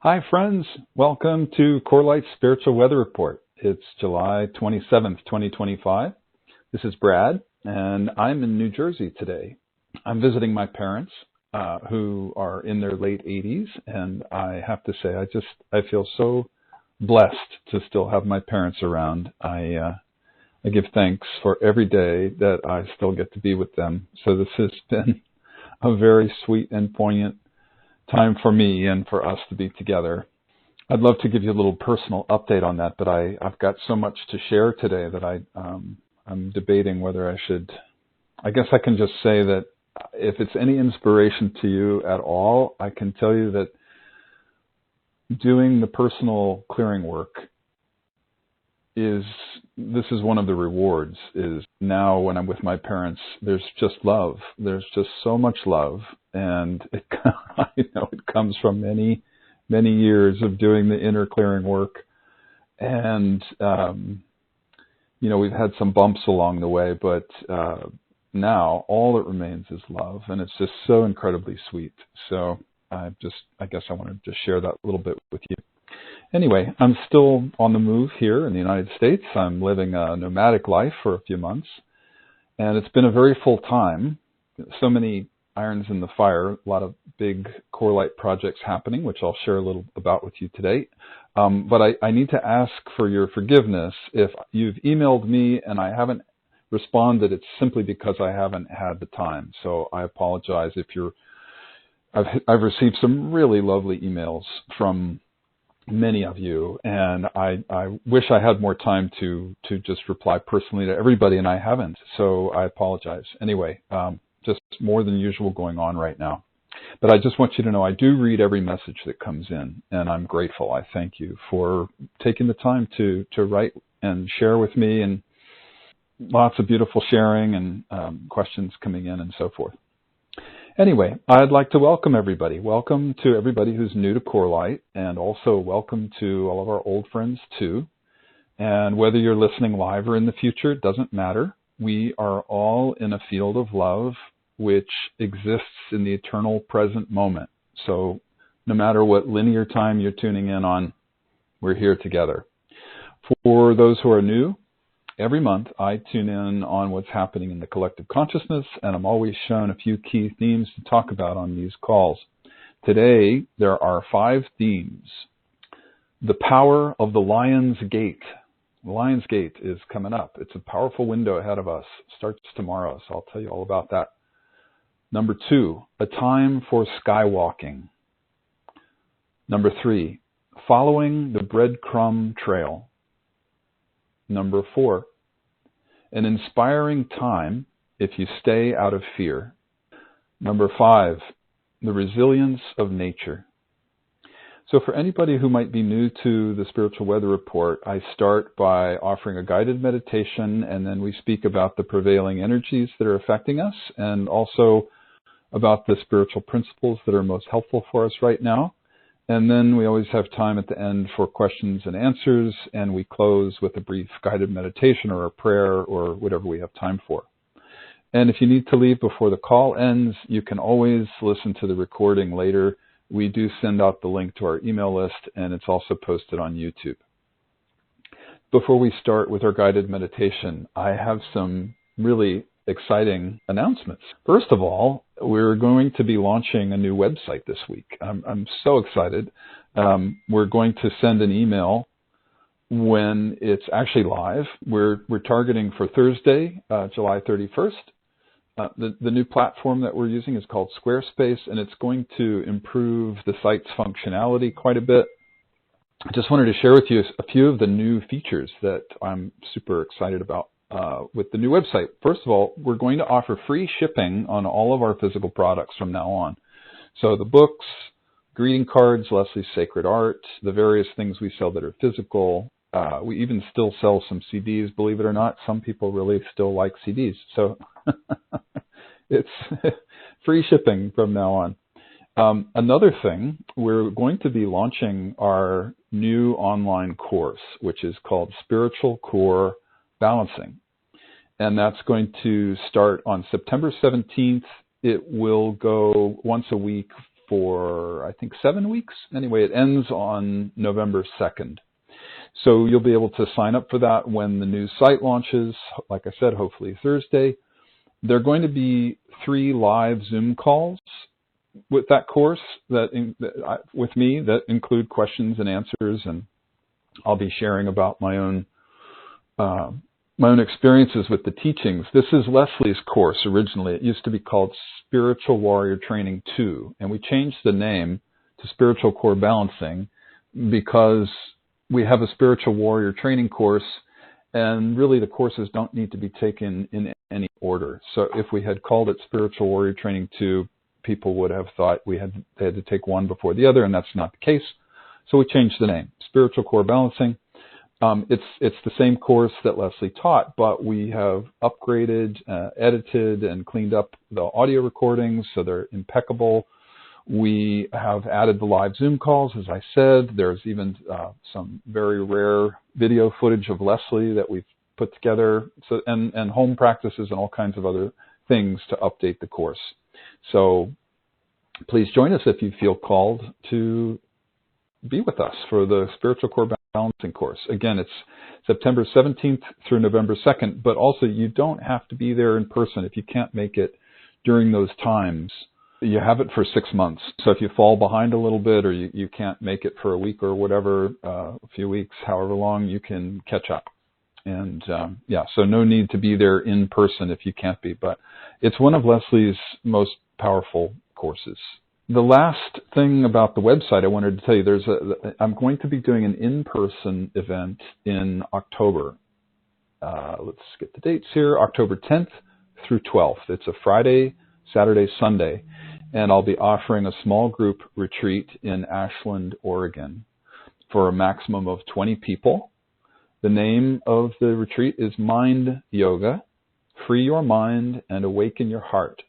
Hi, friends. Welcome to CORELIGHT'S Spiritual Weather Report. It's July 27th, 2025. This is Brad, and I'm in New Jersey today. I'm visiting my parents, who are in their late 80s, and I have to say, I feel so blessed to still have my parents around. I give thanks for every day that I still get to be with them. So this has been a very sweet and poignant time for me and for us to be together. I'd love to give you a little personal update on that, but I've got so much to share today that I'm debating whether I should. I guess I can just say that if it's any inspiration to you at all, I can tell you that doing the personal clearing work this is one of the rewards. Is now when I'm with my parents, there's just love. There's just so much love, and it comes from many years of doing the inner clearing work, and we've had some bumps along the way, but now all that remains is love, and it's just so incredibly sweet. So I guess I wanted to share that a little bit with you. Anyway, I'm still on the move here in the United States. I'm living a nomadic life for a few months, and it's been a very full time. So many irons in the fire, a lot of big CORELIGHT projects happening, which I'll share a little about with you today. But I need to ask for your forgiveness. If you've emailed me and I haven't responded, it's simply because I haven't had the time. So I apologize if I've received some really lovely emails from many of you, and I wish I had more time to just reply personally to everybody, and I haven't, so I apologize. Anyway, just more than usual going on right now. But I just want you to know I do read every message that comes in, and I'm grateful. I thank you for taking the time to write and share with me, and lots of beautiful sharing and questions coming in and so forth. Anyway, I'd like to welcome everybody. Welcome to everybody who's new to CORELIGHT, and also welcome to all of our old friends too. And whether you're listening live or in the future, it doesn't matter. We are all in a field of love which exists in the eternal present moment. So no matter what linear time you're tuning in on, we're here together. For those who are new, every month, I tune in on what's happening in the collective consciousness, and I'm always shown a few key themes to talk about on these calls. Today, there are 5 themes. The power of the Lion's Gate. The Lion's Gate is coming up. It's a powerful window ahead of us. It starts tomorrow, so I'll tell you all about that. Number 2, a time for skywalking. Number 3, following the breadcrumb trail. Number 4, an inspiring time if you stay out of fear. Number 5, the resilience of nature. So for anybody who might be new to the Spiritual Weather Report, I start by offering a guided meditation, and then we speak about the prevailing energies that are affecting us, and also about the spiritual principles that are most helpful for us right now. And then we always have time at the end for questions and answers, and we close with a brief guided meditation or a prayer or whatever we have time for. And if you need to leave before the call ends, you can always listen to the recording later. We do send out the link to our email list, and it's also posted on YouTube. Before we start with our guided meditation, I have some really exciting announcements. First of all, we're going to be launching a new website this week. I'm so excited. We're going to send an email when it's actually live. We're targeting for Thursday, July 31st. The new platform that we're using is called Squarespace, and it's going to improve the site's functionality quite a bit. I just wanted to share with you a few of the new features that I'm super excited about with the new website. First of all, we're going to offer free shipping on all of our physical products from now on. So the books, greeting cards, Leslie's Sacred Art, the various things we sell that are physical. We even still sell some CDs, believe it or not. Some people really still like CDs. So it's free shipping from now on. Another thing, we're going to be launching our new online course, which is called Spiritual Core Balancing. And that's going to start on September 17th. It will go once a week for, I think, 7 weeks. Anyway, it ends on November 2nd. So you'll be able to sign up for that when the new site launches, like I said, hopefully Thursday. There are going to be 3 live Zoom calls with that course with me that include questions and answers, and I'll be sharing about my own experiences with the teachings. This is Leslie's course originally. It used to be called Spiritual Warrior Training 2, and we changed the name to Spiritual Core Balancing because we have a Spiritual Warrior Training course, and really the courses don't need to be taken in any order. So if we had called it Spiritual Warrior Training 2, people would have thought they had to take one before the other, and that's not the case. So we changed the name, Spiritual Core Balancing. It's the same course that Leslie taught, but we have upgraded, edited, and cleaned up the audio recordings so they're impeccable. We have added the live Zoom calls, as I said. There's even some very rare video footage of Leslie that we've put together, and home practices and all kinds of other things to update the course. So please join us if you feel called to be with us for the Spiritual Core Balancing course. Again, it's September 17th through November 2nd, but also you don't have to be there in person if you can't make it during those times. You have it for 6 months. So if you fall behind a little bit or you can't make it for a week or whatever, a few weeks, however long, you can catch up. And so no need to be there in person if you can't be, but it's one of Leslie's most powerful courses. The last thing about the website I wanted to tell you, I'm going to be doing an in-person event in October. Let's get the dates here. October 10th through 12th. It's a Friday, Saturday, Sunday, and I'll be offering a small group retreat in Ashland, Oregon for a maximum of 20 people. The name of the retreat is Mind Yoga, Free Your Mind and Awaken Your Heart.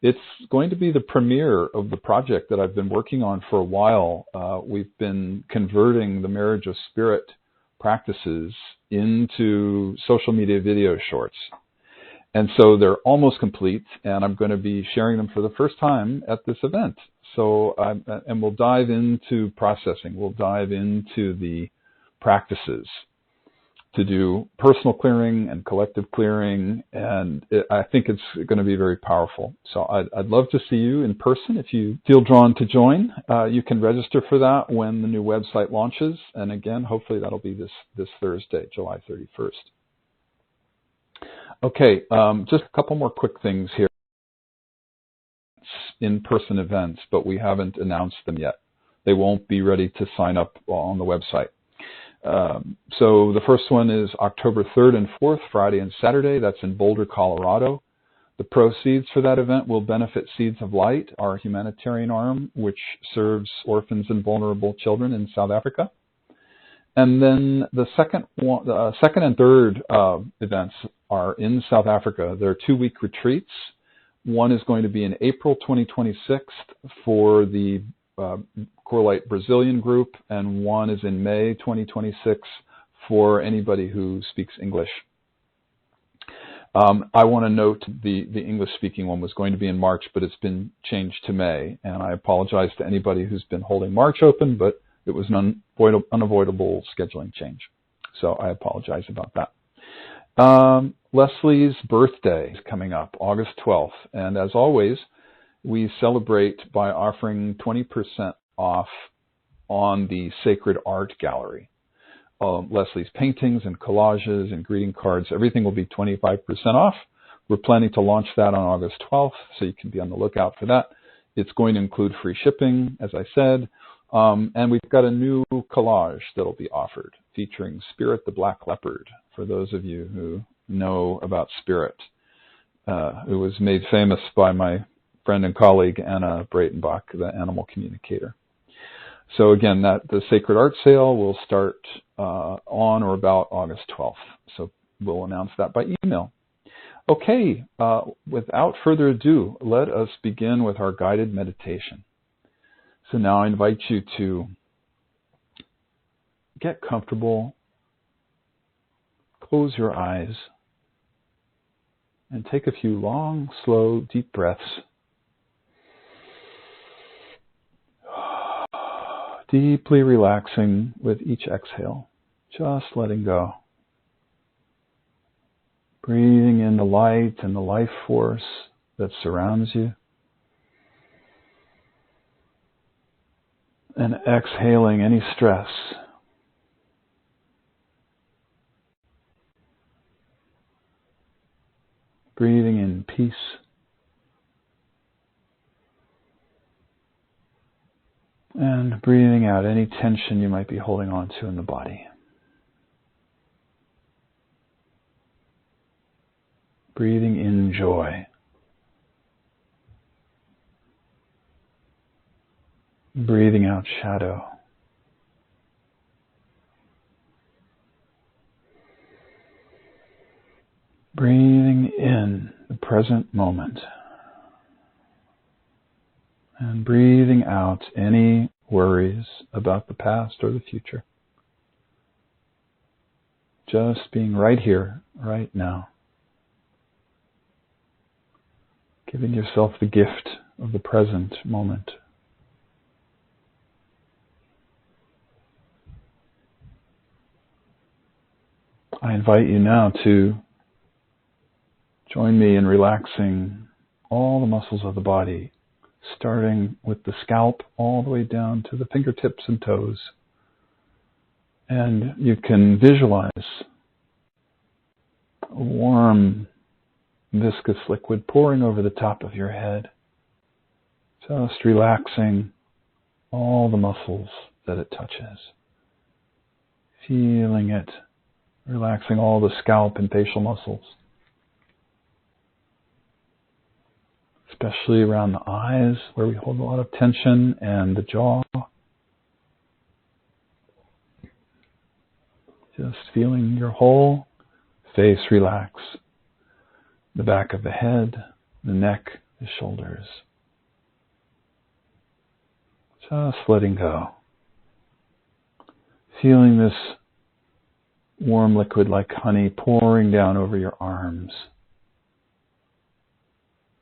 It's going to be the premiere of the project that I've been working on for a while. We've been converting the Marriage of Spirit practices into social media video shorts. And so they're almost complete, and I'm going to be sharing them for the first time at this event. So, and we'll dive into processing. We'll dive into the practices to do personal clearing and collective clearing, and I think it's going to be very powerful. So I'd love to see you in person. If you feel drawn to join, you can register for that when the new website launches, and again, hopefully that'll be this Thursday, July 31st. Okay, just a couple more quick things here. In-person events, but we haven't announced them yet. They won't be ready to sign up on the website. So the first one is October 3rd and 4th, Friday and Saturday. That's in Boulder, Colorado. The proceeds for that event will benefit Seeds of Light, our humanitarian arm, which serves orphans and vulnerable children in South Africa. And then the second and third events are in South Africa. They're 2-week retreats. One is going to be in April 2026 for the CORELIGHT Brazilian group, and one is in May 2026 for anybody who speaks English. I want to note the English-speaking one was going to be in March, but it's been changed to May, and I apologize to anybody who's been holding March open, but it was an unavoidable scheduling change. So I apologize about that. Leslie's birthday is coming up, August 12th, and as always, we celebrate by offering 20% off on the Sacred Art Gallery. Leslie's paintings and collages and greeting cards, everything will be 25% off. We're planning to launch that on August 12th, so you can be on the lookout for that. It's going to include free shipping, as I said, and we've got a new collage that'll be offered featuring Spirit the Black Leopard, for those of you who know about Spirit, who was made famous by my friend and colleague Anna Breitenbach, the animal communicator. So again, the Sacred Art Sale will start on or about August 12th. So we'll announce that by email. Okay, without further ado, let us begin with our guided meditation. So now I invite you to get comfortable, close your eyes, and take a few long, slow, deep breaths. Deeply relaxing with each exhale, just letting go. Breathing in the light and the life force that surrounds you. And exhaling any stress. Breathing in peace. And breathing out any tension you might be holding on to in the body. Breathing in joy. Breathing out shadow. Breathing in the present moment. And breathing out any worries about the past or the future. Just being right here, right now. Giving yourself the gift of the present moment. I invite you now to join me in relaxing all the muscles of the body, starting with the scalp all the way down to the fingertips and toes. And you can visualize a warm, viscous liquid pouring over the top of your head, just relaxing all the muscles that it touches. Feeling it, relaxing all the scalp and facial muscles. Especially around the eyes, where we hold a lot of tension, and the jaw. Just feeling your whole face relax. The back of the head, the neck, the shoulders. Just letting go. Feeling this warm liquid like honey pouring down over your arms.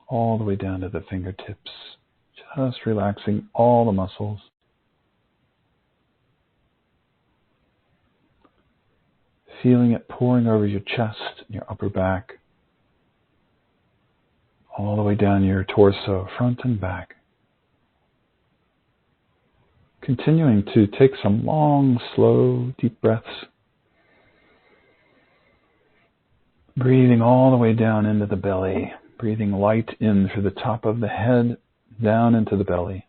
All the way down to the fingertips. Just relaxing all the muscles. Feeling it pouring over your chest and your upper back. All the way down your torso, front and back. Continuing to take some long, slow, deep breaths. Breathing all the way down into the belly. Breathing light in through the top of the head, down into the belly.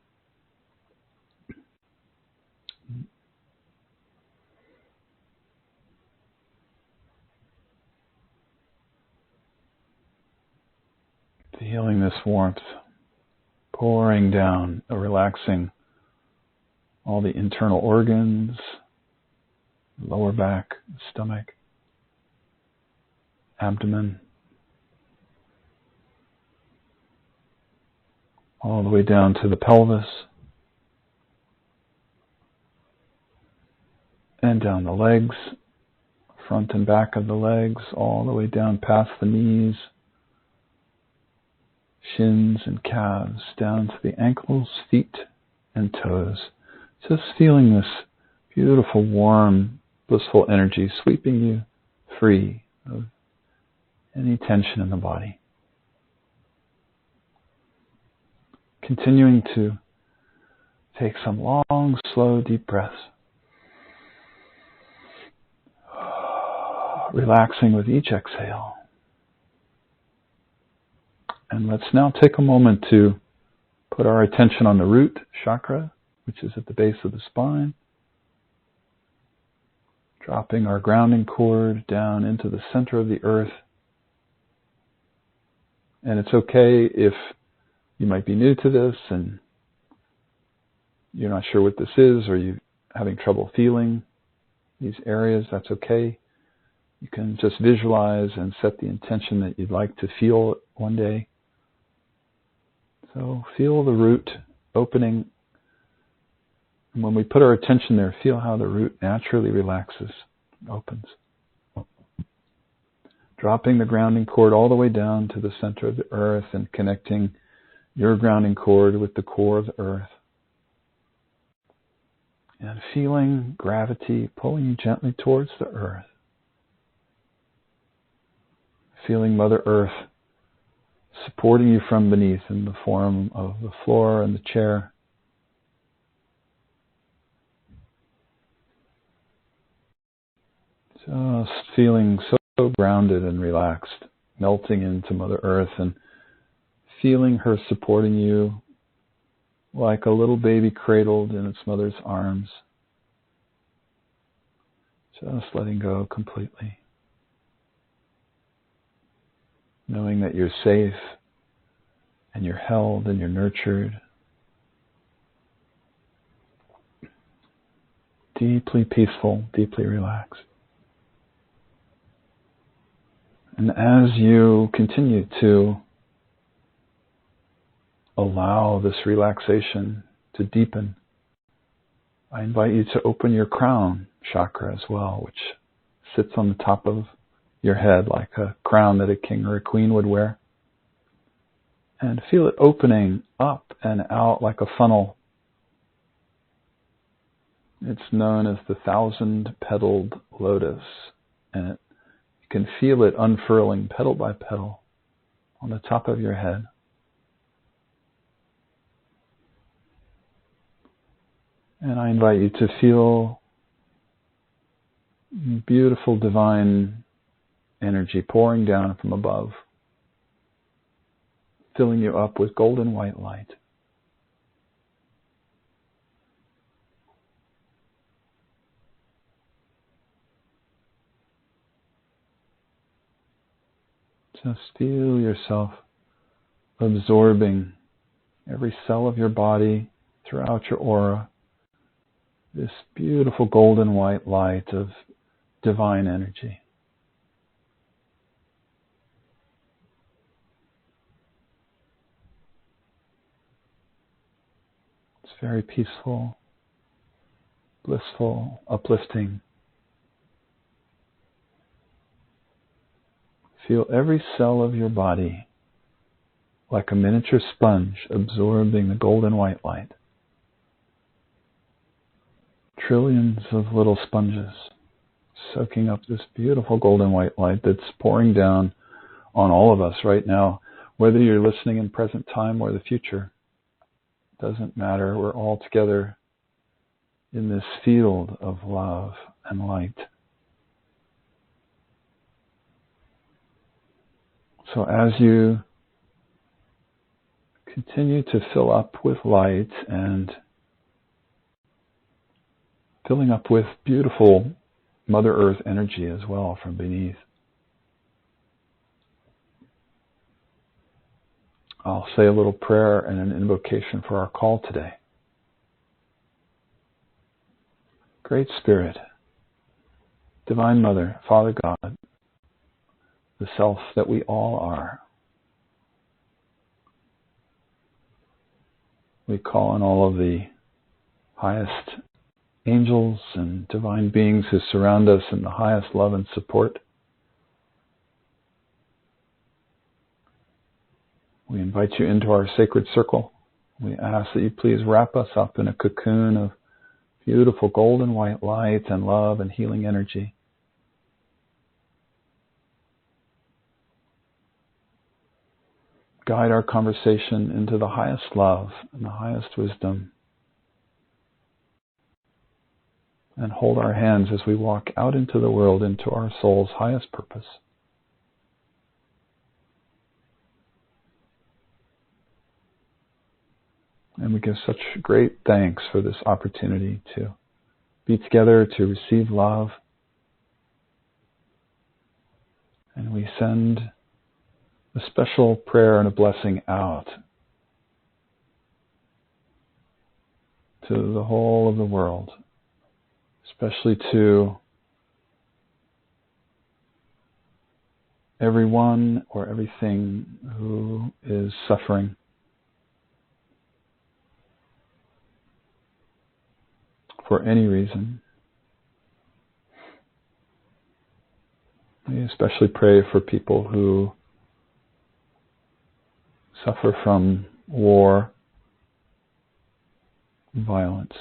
Feeling this warmth pouring down, relaxing all the internal organs, lower back, stomach, abdomen, all the way down to the pelvis, and down the legs, front and back of the legs, all the way down past the knees, shins and calves, down to the ankles, feet, and toes. Just feeling this beautiful, warm, blissful energy sweeping you free of any tension in the body. Continuing to take some long, slow, deep breaths. Relaxing with each exhale. And let's now take a moment to put our attention on the root chakra, which is at the base of the spine. Dropping our grounding cord down into the center of the earth. And it's okay if you might be new to this and you're not sure what this is, or you're having trouble feeling these areas. That's okay. You can just visualize and set the intention that you'd like to feel one day. So feel the root opening. And when we put our attention there, feel how the root naturally relaxes, opens. Dropping the grounding cord all the way down to the center of the earth and connecting your grounding cord with the core of the earth. And feeling gravity pulling you gently towards the earth. Feeling Mother Earth supporting you from beneath in the form of the floor and the chair. Just feeling so grounded and relaxed, melting into Mother Earth and feeling her supporting you like a little baby cradled in its mother's arms. Just letting go completely. Knowing that you're safe and you're held and you're nurtured. Deeply peaceful, deeply relaxed. And as you continue to allow this relaxation to deepen, I invite you to open your crown chakra as well, which sits on the top of your head like a crown that a king or a queen would wear. And feel it opening up and out like a funnel. It's known as the 1,000-petaled lotus, and you can feel it unfurling petal by petal on the top of your head. And I invite you to feel beautiful divine energy pouring down from above, filling you up with golden white light. Just feel yourself absorbing every cell of your body throughout your aura, this beautiful golden white light of divine energy. It's very peaceful, blissful, uplifting. Feel every cell of your body like a miniature sponge absorbing the golden white light. Trillions of little sponges soaking up this beautiful golden white light that's pouring down on all of us right now. Whether you're listening in present time or the future, doesn't matter. We're all together in this field of love and light. So as you continue to fill up with light and filling up with beautiful Mother Earth energy as well from beneath, I'll say a little prayer and an invocation for our call today. Great Spirit, Divine Mother, Father God, the self that we all are, we call on all of the highest angels and divine beings who surround us in the highest love and support. We invite you into our sacred circle. We ask that you please wrap us up in a cocoon of beautiful golden white light and love and healing energy. Guide our conversation into the highest love and the highest wisdom. And hold our hands as we walk out into the world, into our soul's highest purpose. And we give such great thanks for this opportunity to be together, to receive love. And we send a special prayer and a blessing out to the whole of the world, especially to everyone or everything who is suffering. For any reason. We especially pray for people who suffer from war, violence.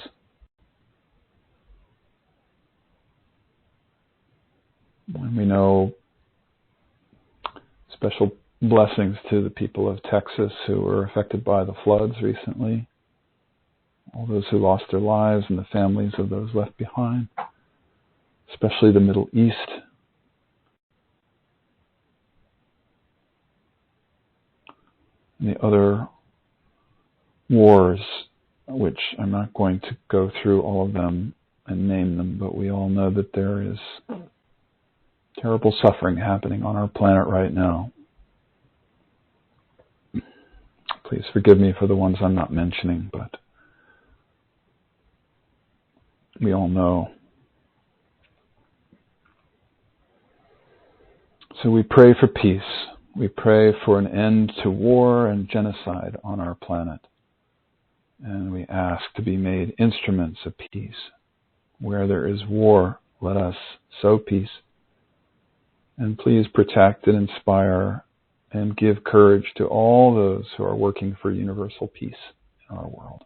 And we know special blessings to the people of Texas who were affected by the floods recently, all those who lost their lives and the families of those left behind, especially the Middle East. And the other wars, which I'm not going to go through all of them and name them, but we all know that there is terrible suffering happening on our planet right now. Please forgive me for the ones I'm not mentioning, but we all know. So we pray for peace. We pray for an end to war and genocide on our planet. And we ask to be made instruments of peace. Where there is war, let us sow peace. And please protect and inspire and give courage to all those who are working for universal peace in our world.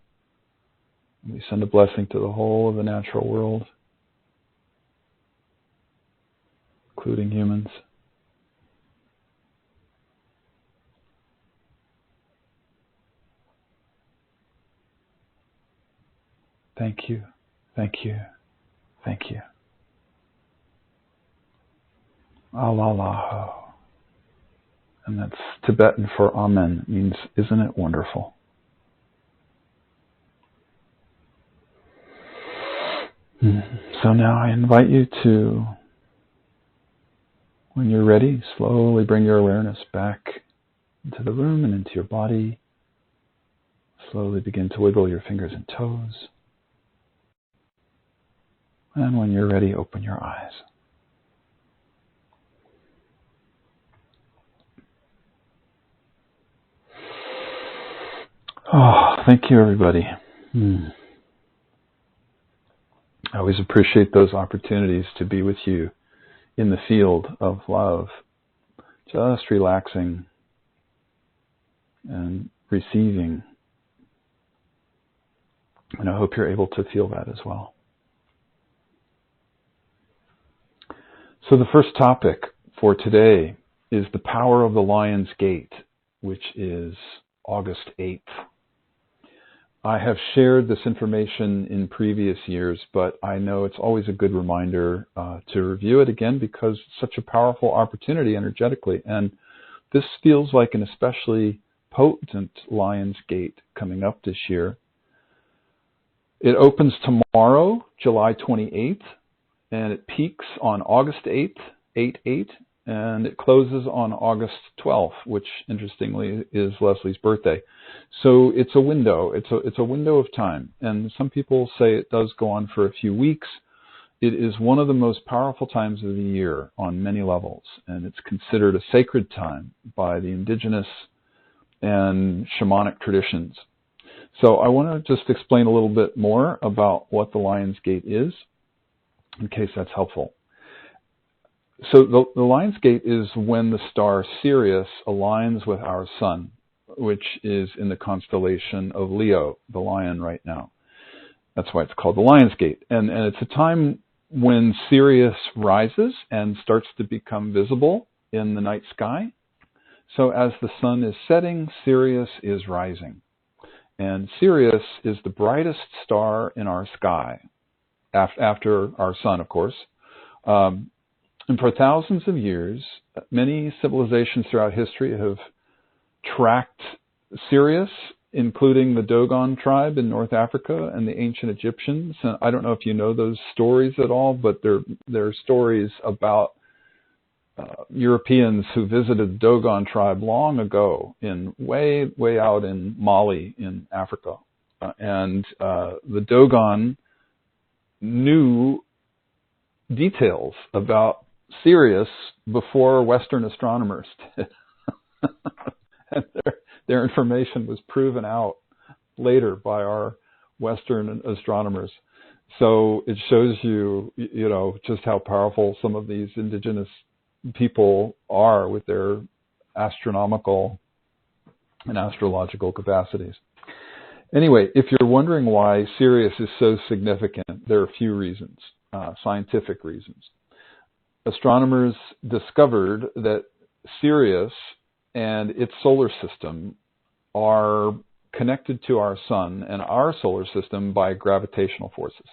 And we send a blessing to the whole of the natural world, including humans. Thank you, thank you, thank you. Alalahu. And that's Tibetan for Amen. It means, isn't it wonderful? So now I invite you to, when you're ready, slowly bring your awareness back into the room and into your body. Slowly begin to wiggle your fingers and toes. And when you're ready, open your eyes. Oh, thank you, everybody. I always appreciate those opportunities to be with you in the field of love, just relaxing and receiving. And I hope you're able to feel that as well. So the first topic for today is the power of the Lion's Gate, which is August 8th. I have shared this information in previous years, but I know it's always a good reminder to review it again because it's such a powerful opportunity energetically. And this feels like an especially potent Lion's Gate coming up this year. It opens tomorrow, July 28th, and it peaks on August 8th, 8/8, and it closes on August 12th, which interestingly is Leslie's birthday. So it's a window. It's a window of time, and some people say it does go on for a few weeks. It is one of the most powerful times of the year on many levels, and it's considered a sacred time by the indigenous and shamanic traditions. So I want to just explain a little bit more about what the Lion's Gate is, in case that's helpful. So the Lion's Gate is when the star Sirius aligns with our sun, which is in the constellation of Leo, the lion right now. That's why it's called the Lion's Gate. And it's a time when Sirius rises and starts to become visible in the night sky. So as the sun is setting, Sirius is rising. And Sirius is the brightest star in our sky, after our sun, of course. And for thousands of years, many civilizations throughout history have tracked Sirius, including the Dogon tribe in North Africa and the ancient Egyptians. And I don't know if you know those stories at all, but they're stories about Europeans who visited the Dogon tribe long ago in way out in Mali in Africa. And the Dogon knew details about Sirius before Western astronomers did. And their information was proven out later by our Western astronomers. So it shows you, just how powerful some of these indigenous people are with their astronomical and astrological capacities. Anyway, if you're wondering why Sirius is so significant, there are a few reasons, scientific reasons. astronomers discovered that Sirius and its solar system are connected to our sun and our solar system by gravitational forces.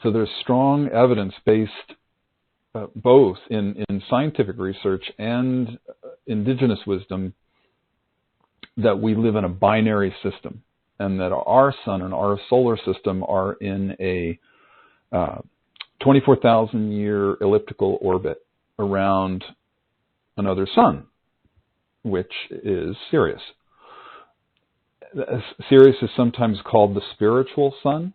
So there's strong evidence based both in scientific research and indigenous wisdom that we live in a binary system, and that our sun and our solar system are in a 24,000-year elliptical orbit around another sun, which is Sirius. Sirius is sometimes called the spiritual sun,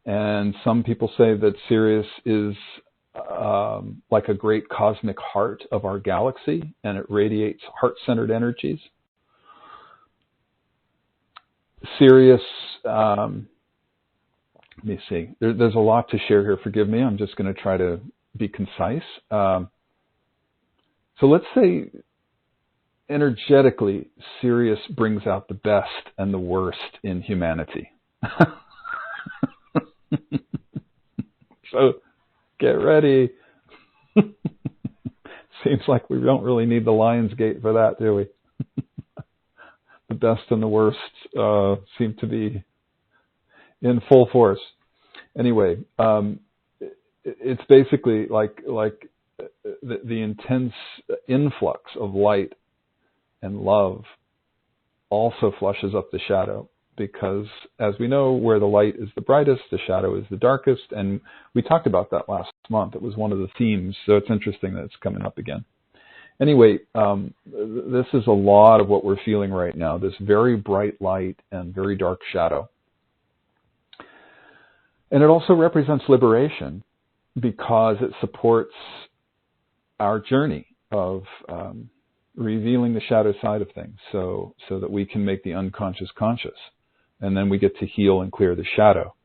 and some people say that Sirius is like a great cosmic heart of our galaxy, and it radiates heart-centered energies. Sirius, let me see, there's a lot to share here, forgive me, I'm just going to try to be concise. So let's say energetically, Sirius brings out the best and the worst in humanity. So get ready. Seems like we don't really need the Lion's Gate for that, do we? The best and the worst seem to be in full force. Anyway, it's basically like the intense influx of light and love also flushes up the shadow, because as we know, where the light is the brightest, the shadow is the darkest, and we talked about that last month. It was one of the themes, so it's interesting that it's coming up again. Anyway, this is a lot of what we're feeling right now, this very bright light and very dark shadow. And it also represents liberation, because it supports our journey of revealing the shadow side of things, so that we can make the unconscious conscious. And then we get to heal and clear the shadow.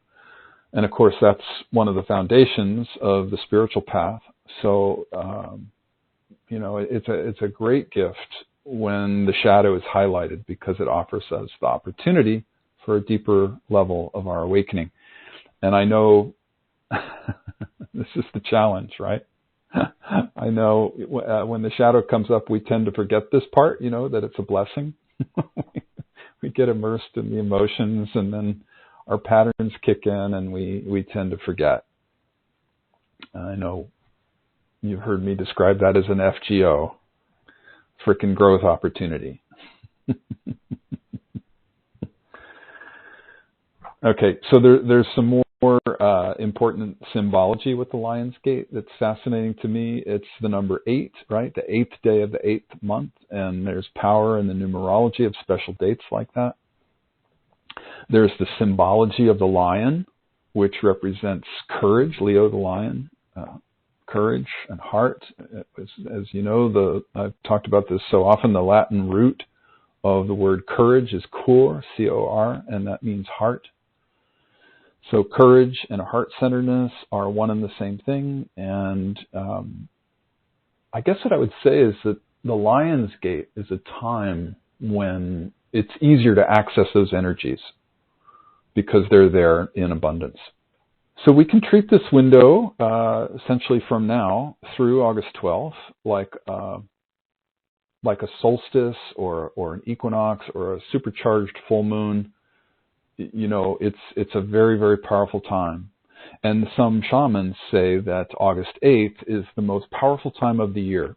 And of course, that's one of the foundations of the spiritual path. So, it's a great gift when the shadow is highlighted, because it offers us the opportunity for a deeper level of our awakening. And I know this is the challenge, right? I know when the shadow comes up, we tend to forget this part, that it's a blessing. We get immersed in the emotions, and then our patterns kick in, and we tend to forget. I know you've heard me describe that as an FGO, frickin' growth opportunity. Okay, so there's some more important symbology with the Lion's Gate that's fascinating to me. It's the number 8, right? The 8th day of the 8th month, and there's power in the numerology of special dates like that. There's the symbology of the lion, which represents courage, Leo the lion, courage and heart. As you know, I've talked about this so often, the Latin root of the word courage is cor, C-O-R, and that means heart. So courage and heart-centeredness are one and the same thing. And I guess what I would say is that the Lion's Gate is a time when it's easier to access those energies, because they're there in abundance. So we can treat this window essentially from now through August 12th like a solstice or an equinox or a supercharged full moon. It's a very, very powerful time. And some shamans say that August 8th is the most powerful time of the year,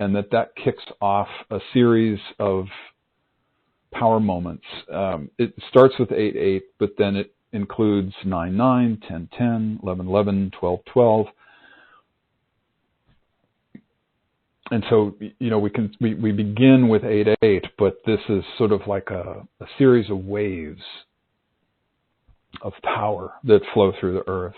and that kicks off a series of power moments. It starts with 8-8, but then it includes 9-9, 10-10, 11-11, 12-12. And so, we begin with 8-8, but this is sort of like a series of waves of power that flow through the earth,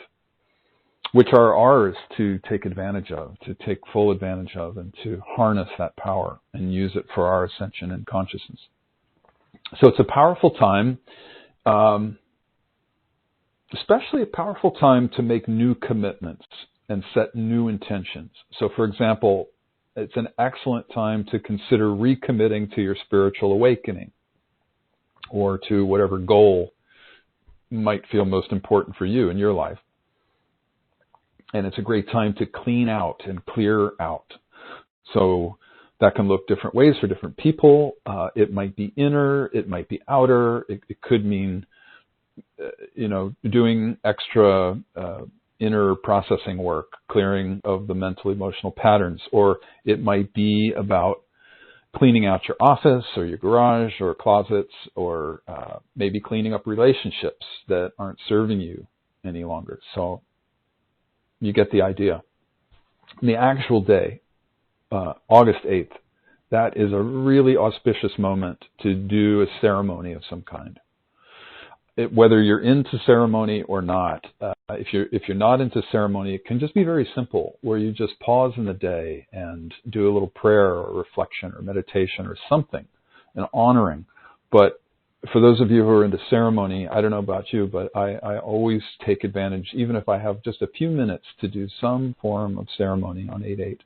which are ours to take advantage of, to take full advantage of, and to harness that power and use it for our ascension and consciousness. So it's a powerful time, especially a powerful time to make new commitments and set new intentions. So, for example, it's an excellent time to consider recommitting to your spiritual awakening, or to whatever goal might feel most important for you in your life. And it's a great time to clean out and clear out. So that can look different ways for different people. It might be inner, it might be outer. It could mean, doing extra inner processing work, clearing of the mental, emotional patterns. Or it might be about cleaning out your office or your garage or closets, or maybe cleaning up relationships that aren't serving you any longer. So you get the idea. The actual day, August 8th, that is a really auspicious moment to do a ceremony of some kind. Whether you're into ceremony or not, if you're not into ceremony, it can just be very simple, where you just pause in the day and do a little prayer or reflection or meditation or something, and honoring. But for those of you who are into ceremony, I don't know about you, but I always take advantage, even if I have just a few minutes, to do some form of ceremony on 8/8,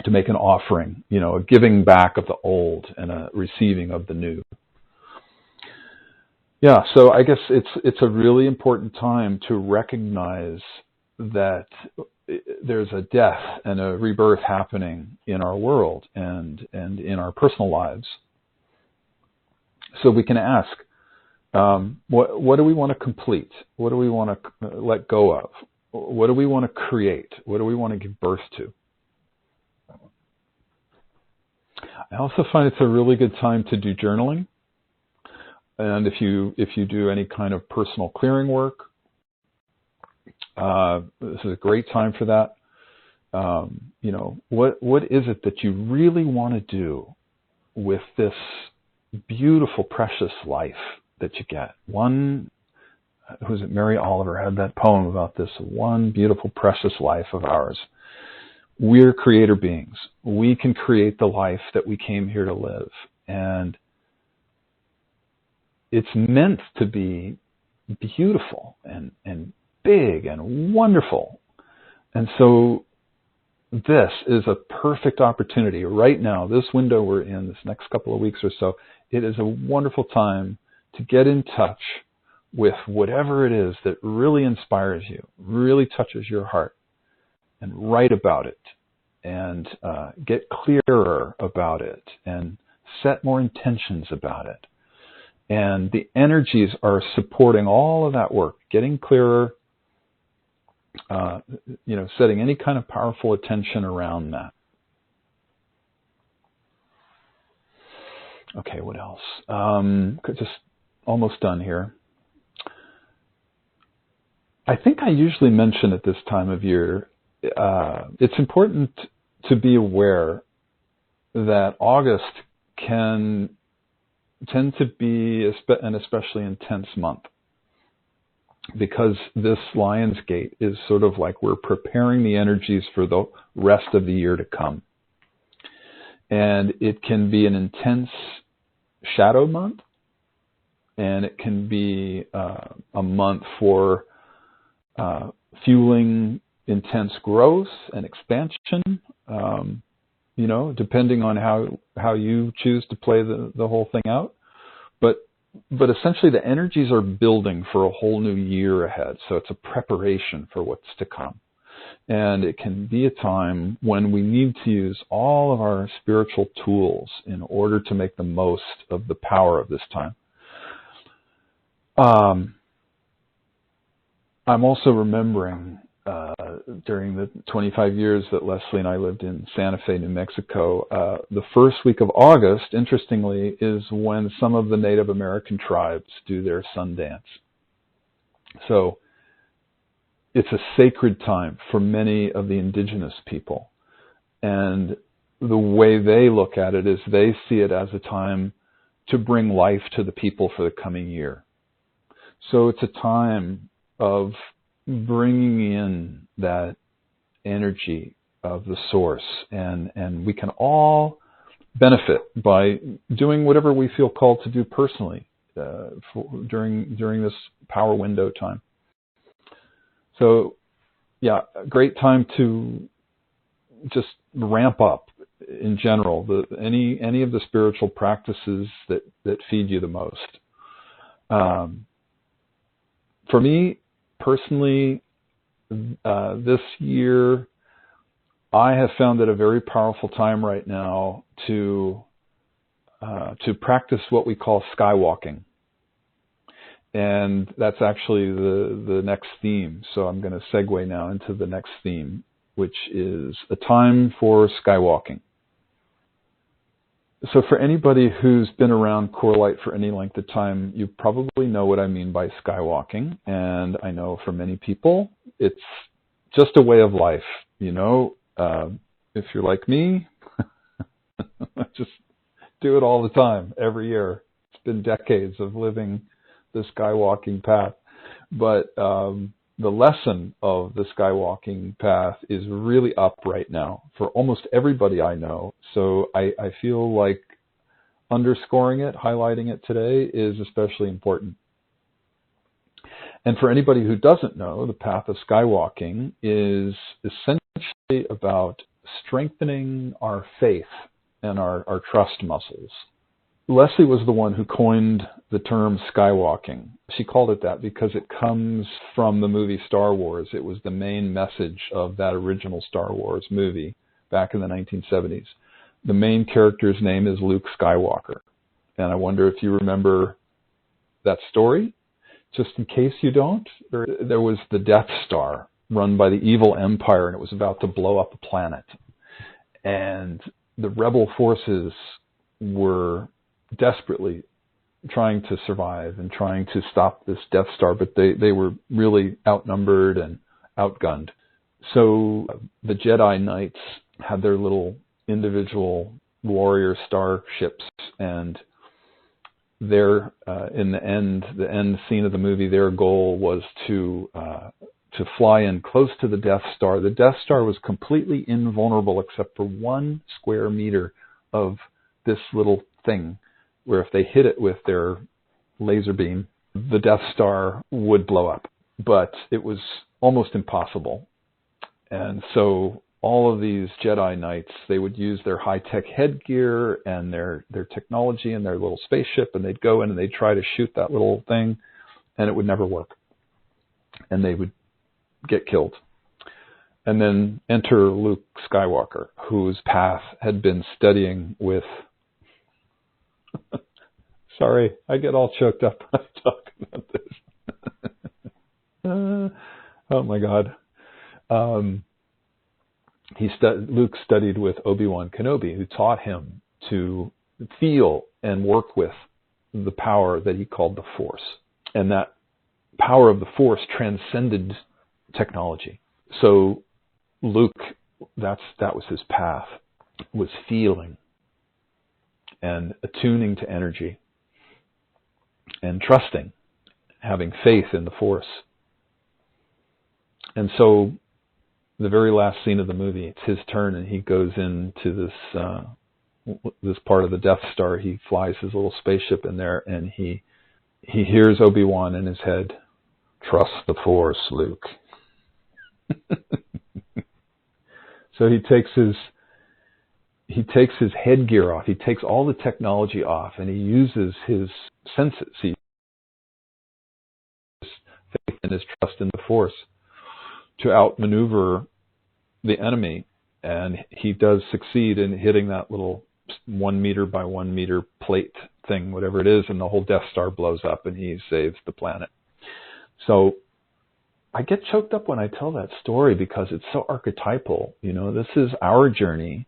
to make an offering, a giving back of the old and a receiving of the new. Yeah, so I guess it's a really important time to recognize that there's a death and a rebirth happening in our world and in our personal lives. So we can ask, what do we want to complete? What do we want to let go of? What do we want to create? What do we want to give birth to? I also find it's a really good time to do journaling. And if you do any kind of personal clearing work, this is a great time for that. What is it that you really want to do with this beautiful, precious life that you get? Mary Oliver had that poem about this, one beautiful, precious life of ours. We're creator beings. We can create the life that we came here to live. And it's meant to be beautiful and big and wonderful. And so this is a perfect opportunity right now, this window we're in, this next couple of weeks or so. It is a wonderful time to get in touch with whatever it is that really inspires you, really touches your heart, and write about it, and get clearer about it, and set more intentions about it. And the energies are supporting all of that work, getting clearer, setting any kind of powerful attention around that. Okay, what else? Just almost done here. I think I usually mention at this time of year, it's important to be aware that August can tend to be an especially intense month, because this Lion's Gate is sort of like we're preparing the energies for the rest of the year to come. And it can be an intense shadow month, and it can be a month for fueling intense growth and expansion, depending on how you choose to play the whole thing out. But essentially the energies are building for a whole new year ahead. So it's a preparation for what's to come. And it can be a time when we need to use all of our spiritual tools in order to make the most of the power of this time. I'm also remembering during the 25 years that Leslie and I lived in Santa Fe, New Mexico, the first week of August, interestingly, is when some of the Native American tribes do their sun dance. So it's a sacred time for many of the indigenous people. And the way they look at it is they see it as a time to bring life to the people for the coming year. So it's a time of bringing in that energy of the source, and we can all benefit by doing whatever we feel called to do personally during this power window time. So, yeah, a great time to just ramp up in general any of the spiritual practices that feed you the most. For me personally, this year, I have found it a very powerful time right now to practice what we call skywalking. And that's actually the next theme. So I'm going to segue now into the next theme, which is a time for skywalking. So for anybody who's been around CoreLight for any length of time, you probably know what I mean by skywalking. And I know for many people, it's just a way of life. You know, if you're like me, I just do it all the time, every year. It's been decades of living the skywalking path. But the lesson of the skywalking path is really up right now for almost everybody I know. So I feel like underscoring it, highlighting it today is especially important. And for anybody who doesn't know, the path of skywalking is essentially about strengthening our faith and our trust muscles. Leslie was the one who coined the term skywalking. She called it that because it comes from the movie Star Wars. It was the main message of that original Star Wars movie back in the 1970s. The main character's name is Luke Skywalker. And I wonder if you remember that story. Just in case you don't, there was the Death Star run by the evil empire, and it was about to blow up a planet. And the rebel forces were desperately trying to survive and trying to stop this Death Star, but they were really outnumbered and outgunned. So the Jedi Knights had their little individual warrior starships, and their in the end scene of the movie, their goal was to fly in close to the Death Star. The Death Star was completely invulnerable except for 1 square meter of this little thing, where if they hit it with their laser beam, the Death Star would blow up. But it was almost impossible. And so all of these Jedi Knights, they would use their high-tech headgear and their technology and their little spaceship, and they'd go in and they'd try to shoot that little thing, and it would never work. And they would get killed. And then enter Luke Skywalker, whose path had been studying with... Sorry, I get all choked up when I talk about this. Oh my God. Luke studied with Obi-Wan Kenobi, who taught him to feel and work with the power that he called the Force. And that power of the Force transcended technology. So Luke, that was his path, was feeling and attuning to energy and trusting, having faith in the Force. And so the very last scene of the movie, it's his turn, and he goes into this part of the Death Star. He flies his little spaceship in there, and he hears Obi-Wan in his head, "Trust the Force, Luke." So he takes his headgear off. He takes all the technology off, and he uses his senses. He has faith and his trust in the Force to outmaneuver the enemy, and he does succeed in hitting that little 1 meter by 1 meter plate thing, whatever it is, and the whole Death Star blows up, and he saves the planet. So I get choked up when I tell that story because it's so archetypal. You know, this is our journey.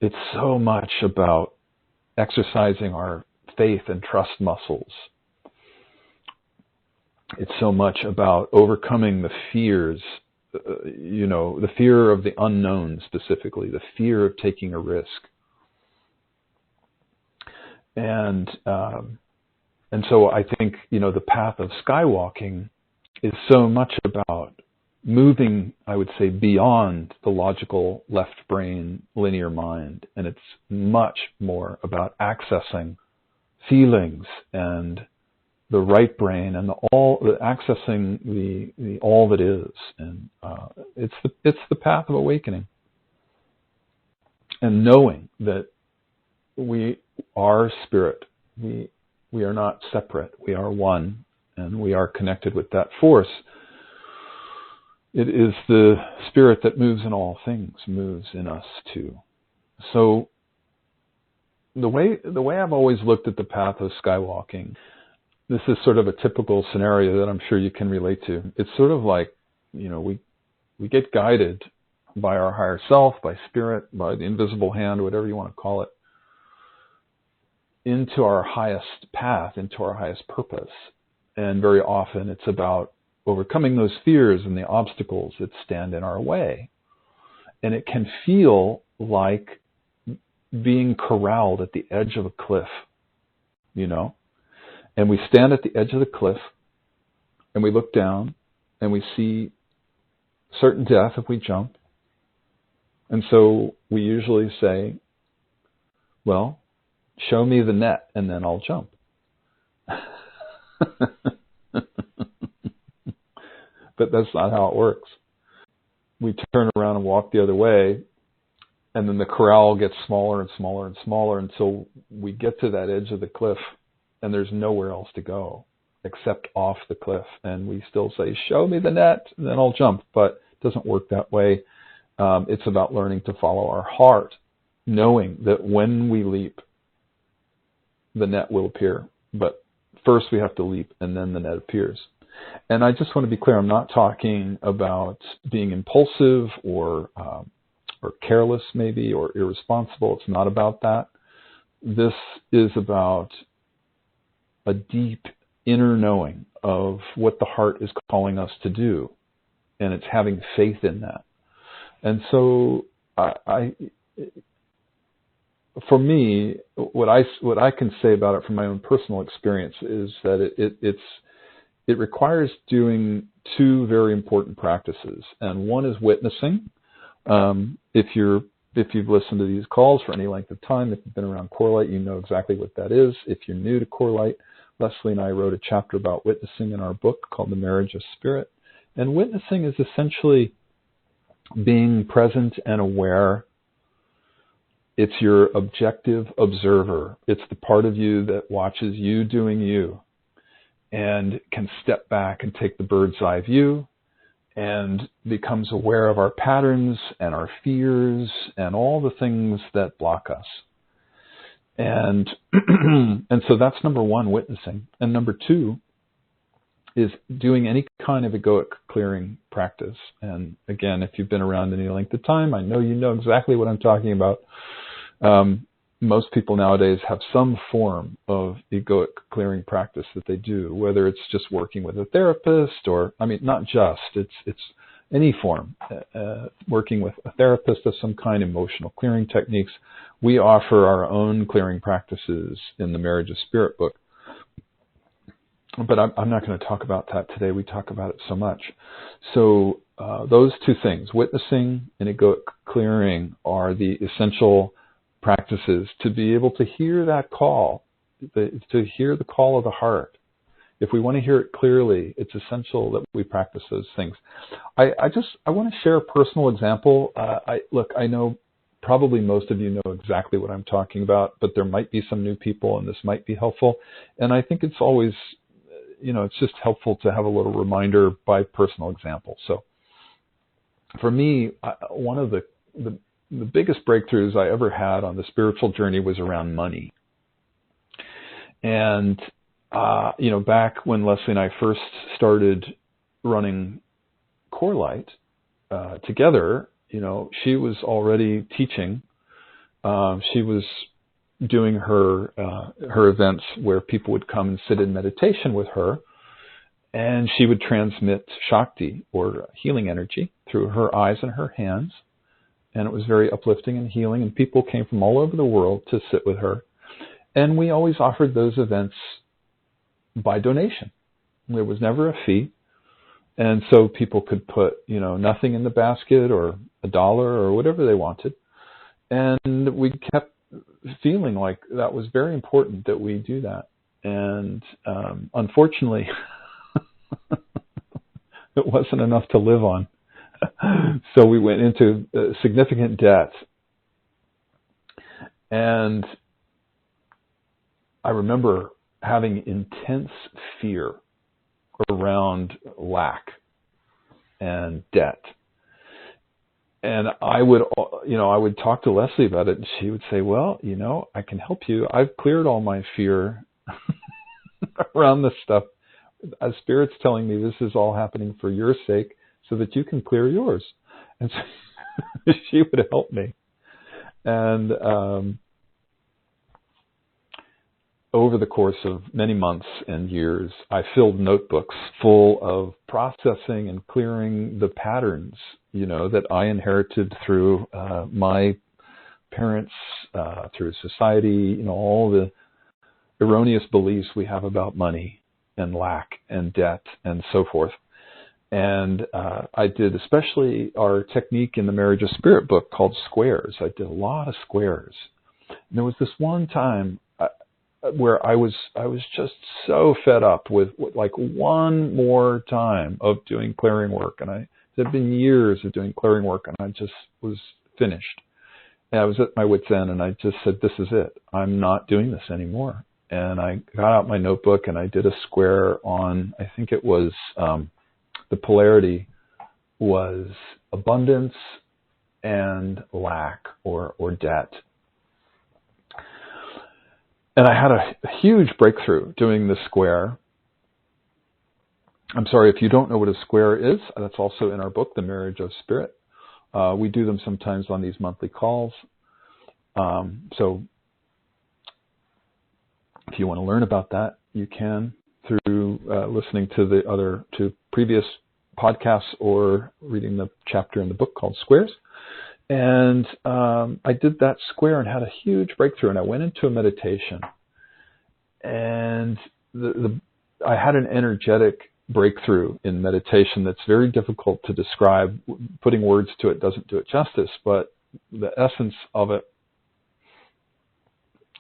It's so much about exercising our faith and trust muscles. It's so much about overcoming the fears, the fear of the unknown specifically, the fear of taking a risk. And so I think, the path of skywalking is so much about moving, I would say, beyond the logical left brain linear mind. And it's much more about accessing feelings and the right brain and accessing the all that is. And it's the path of awakening. And knowing that we are spirit. We are not separate. We are one, and we are connected with that force. It is the spirit that moves in all things, moves in us too. So the way I've always looked at the path of skywalking, this is sort of a typical scenario that I'm sure you can relate to. It's sort of like, we get guided by our higher self, by spirit, by the invisible hand, whatever you want to call it, into our highest path, into our highest purpose. And very often it's about overcoming those fears and the obstacles that stand in our way. And it can feel like being corralled at the edge of a cliff, And we stand at the edge of the cliff and we look down and we see certain death if we jump. And so we usually say, well, show me the net and then I'll jump. But that's not how it works. We turn around and walk the other way, and then the corral gets smaller and smaller and smaller until we get to that edge of the cliff and there's nowhere else to go except off the cliff. And we still say, show me the net and then I'll jump. But it doesn't work that way. It's about learning to follow our heart, knowing that when we leap, the net will appear. But first we have to leap and then the net appears. And I just want to be clear, I'm not talking about being impulsive or careless maybe, or irresponsible. It's not about that. This is about a deep inner knowing of what the heart is calling us to do. And it's having faith in that. And so for me, what I can say about it from my own personal experience is that it requires doing two very important practices. And one is witnessing. If you've listened to these calls for any length of time, if you've been around CORELIGHT, you know exactly what that is. If you're new to CORELIGHT, Leslie and I wrote a chapter about witnessing in our book called The Marriage of Spirit. And witnessing is essentially being present and aware. It's your objective observer. It's the part of you that watches you doing you and can step back and take the bird's eye view and becomes aware of our patterns and our fears and all the things that block us. And so that's number one, witnessing. And number two is doing any kind of egoic clearing practice. And again, if you've been around any length of time, I know you know exactly what I'm talking about. Most people nowadays have some form of egoic clearing practice that they do, whether it's just working with a therapist or, not just, it's any form, working with a therapist of some kind, emotional clearing techniques. We offer our own clearing practices in the Marriage of Spirit book. But I'm not going to talk about that today. We talk about it so much. So those two things, witnessing and egoic clearing, are the essential practices to be able to hear that call, to hear the call of the heart. If we want to hear it clearly, it's essential that we practice those things. I want to share a personal example. I know probably most of you know exactly what I'm talking about, but there might be some new people and this might be helpful. And I think it's always, it's just helpful to have a little reminder by personal example. So for me, one of the biggest breakthroughs I ever had on the spiritual journey was around money. And, back when Leslie and I first started running CORELIGHT together, she was already teaching. She was doing her events where people would come and sit in meditation with her, and she would transmit Shakti, or healing energy, through her eyes and her hands. And it was very uplifting and healing, and people came from all over the world to sit with her. And we always offered those events by donation. There was never a fee. And so people could put, nothing in the basket, or $1 or whatever they wanted. And we kept feeling like that was very important that we do that. And unfortunately, it wasn't enough to live on. So we went into significant debt. And I remember having intense fear around lack. and debt. And I would talk to Leslie about it, and she would say, well, I can help you. I've cleared all my fear around this stuff. Spirit's telling me this is all happening for your sake so that you can clear yours. And so she would help me. And over the course of many months and years, I filled notebooks full of processing and clearing the patterns, that I inherited through my parents, through society, all the erroneous beliefs we have about money and lack and debt and so forth. And I did especially our technique in the Marriage of Spirit book called squares. I did a lot of squares. And there was this one time where I was just so fed up with like one more time of doing clearing work. And it had been years of doing clearing work, and I just was finished. And I was at my wit's end, and I just said, this is it. I'm not doing this anymore. And I got out my notebook, and I did a square on, I think it was, the polarity was abundance and lack or debt. And I had a huge breakthrough doing the square. I'm sorry, if you don't know what a square is, that's also in our book, The Marriage of Spirit. We do them sometimes on these monthly calls. So if you want to learn about that, you can through listening to the other two previous podcasts or reading the chapter in the book called Squares. And I did that square and had a huge breakthrough. And I went into a meditation, and I had an energetic breakthrough in meditation that's very difficult to describe. Putting words to it doesn't do it justice, but the essence of it.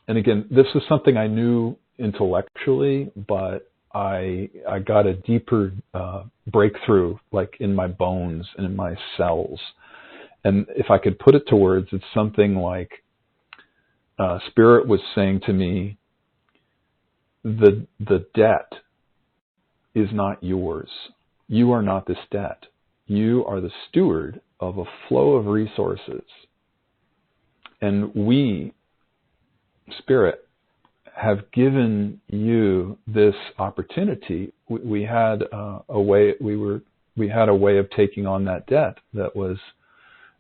And again, this was something I knew intellectually, but I got a deeper breakthrough, like in my bones and in my cells. And if I could put it to words, it's something like Spirit was saying to me, the debt is not yours. You are not this debt. You are the steward of a flow of resources. And we, Spirit, have given you this opportunity. We had a way of taking on that debt that was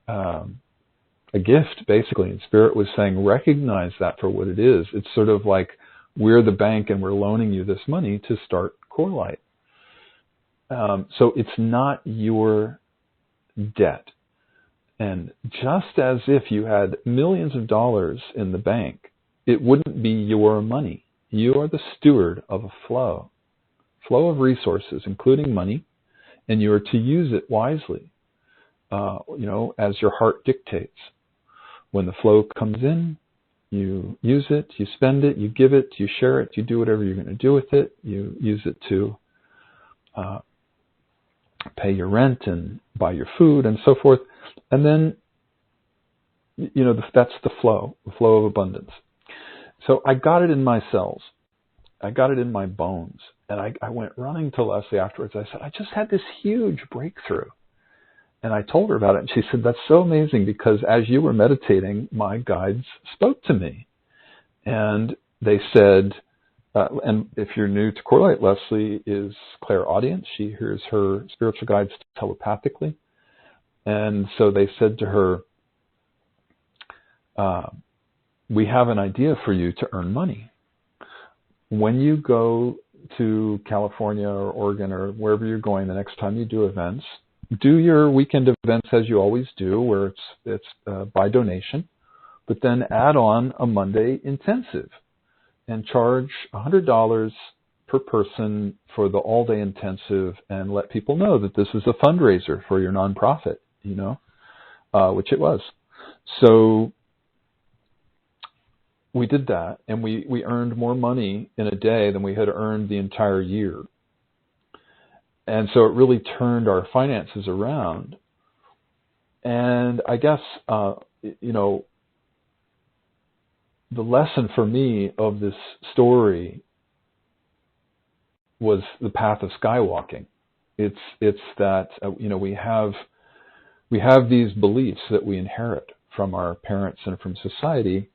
a gift, basically. And Spirit was saying, recognize that for what it is. It's sort of like we're the bank and we're loaning you this money to start CoreLight. So it's not your debt. And just as if you had millions of dollars in the bank, it wouldn't be your money. You are the steward of a flow of resources, including money, and you are to use it wisely, as your heart dictates. When the flow comes in, you use it, you spend it, you give it, you share it, you do whatever you're going to do with it. You use it to pay your rent and buy your food and so forth. And then, that's the flow of abundance. So I got it in my cells. I got it in my bones. And I went running to Leslie afterwards. I said, I just had this huge breakthrough. And I told her about it. And she said, that's so amazing, because as you were meditating, my guides spoke to me. And they said, and if you're new to CoreLight, Leslie is clairaudient. She hears her spiritual guides telepathically. And so they said to her, we have an idea for you to earn money. When you go to California or Oregon or wherever you're going the next time you do events, do your weekend events as you always do, where it's by donation, but then add on a Monday intensive and charge $100 per person for the all-day intensive, and let people know that this is a fundraiser for your nonprofit, which it was. So we did that, and we earned more money in a day than we had earned the entire year. And so it really turned our finances around. And I guess, the lesson for me of this story was the path of skywalking. It's that we have these beliefs that we inherit from our parents and from society,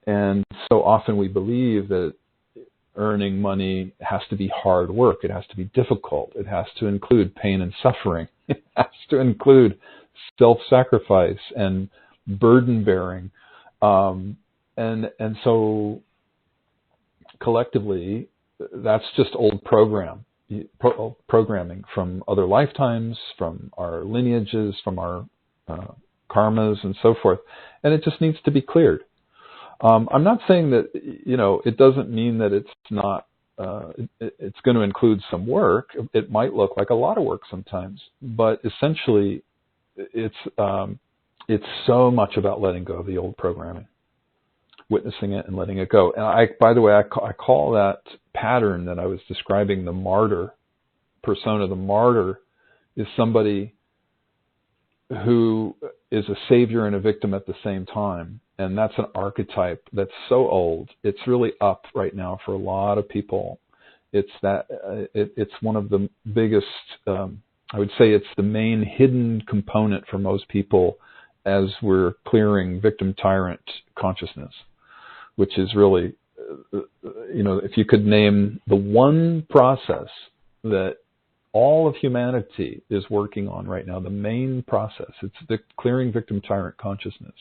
and so often we believe that earning money has to be hard work. It has to be difficult. It has to include pain and suffering. It has to include self-sacrifice and burden bearing, and so collectively, that's just old programming from other lifetimes, from our lineages, from our karmas, and so forth, and it just needs to be cleared. I'm not saying that it doesn't mean that it's not. It's going to include some work. It might look like a lot of work sometimes, but essentially, it's so much about letting go of the old programming, witnessing it and letting it go. And by the way, I call that pattern that I was describing the martyr persona. The martyr is somebody who is a savior and a victim at the same time. And that's an archetype that's so old. It's really up right now for a lot of people. It's one of the biggest, I would say it's the main hidden component for most people as we're clearing victim-tyrant consciousness, which is really, if you could name the one process that all of humanity is working on right now, the main process, it's the clearing victim-tyrant consciousness.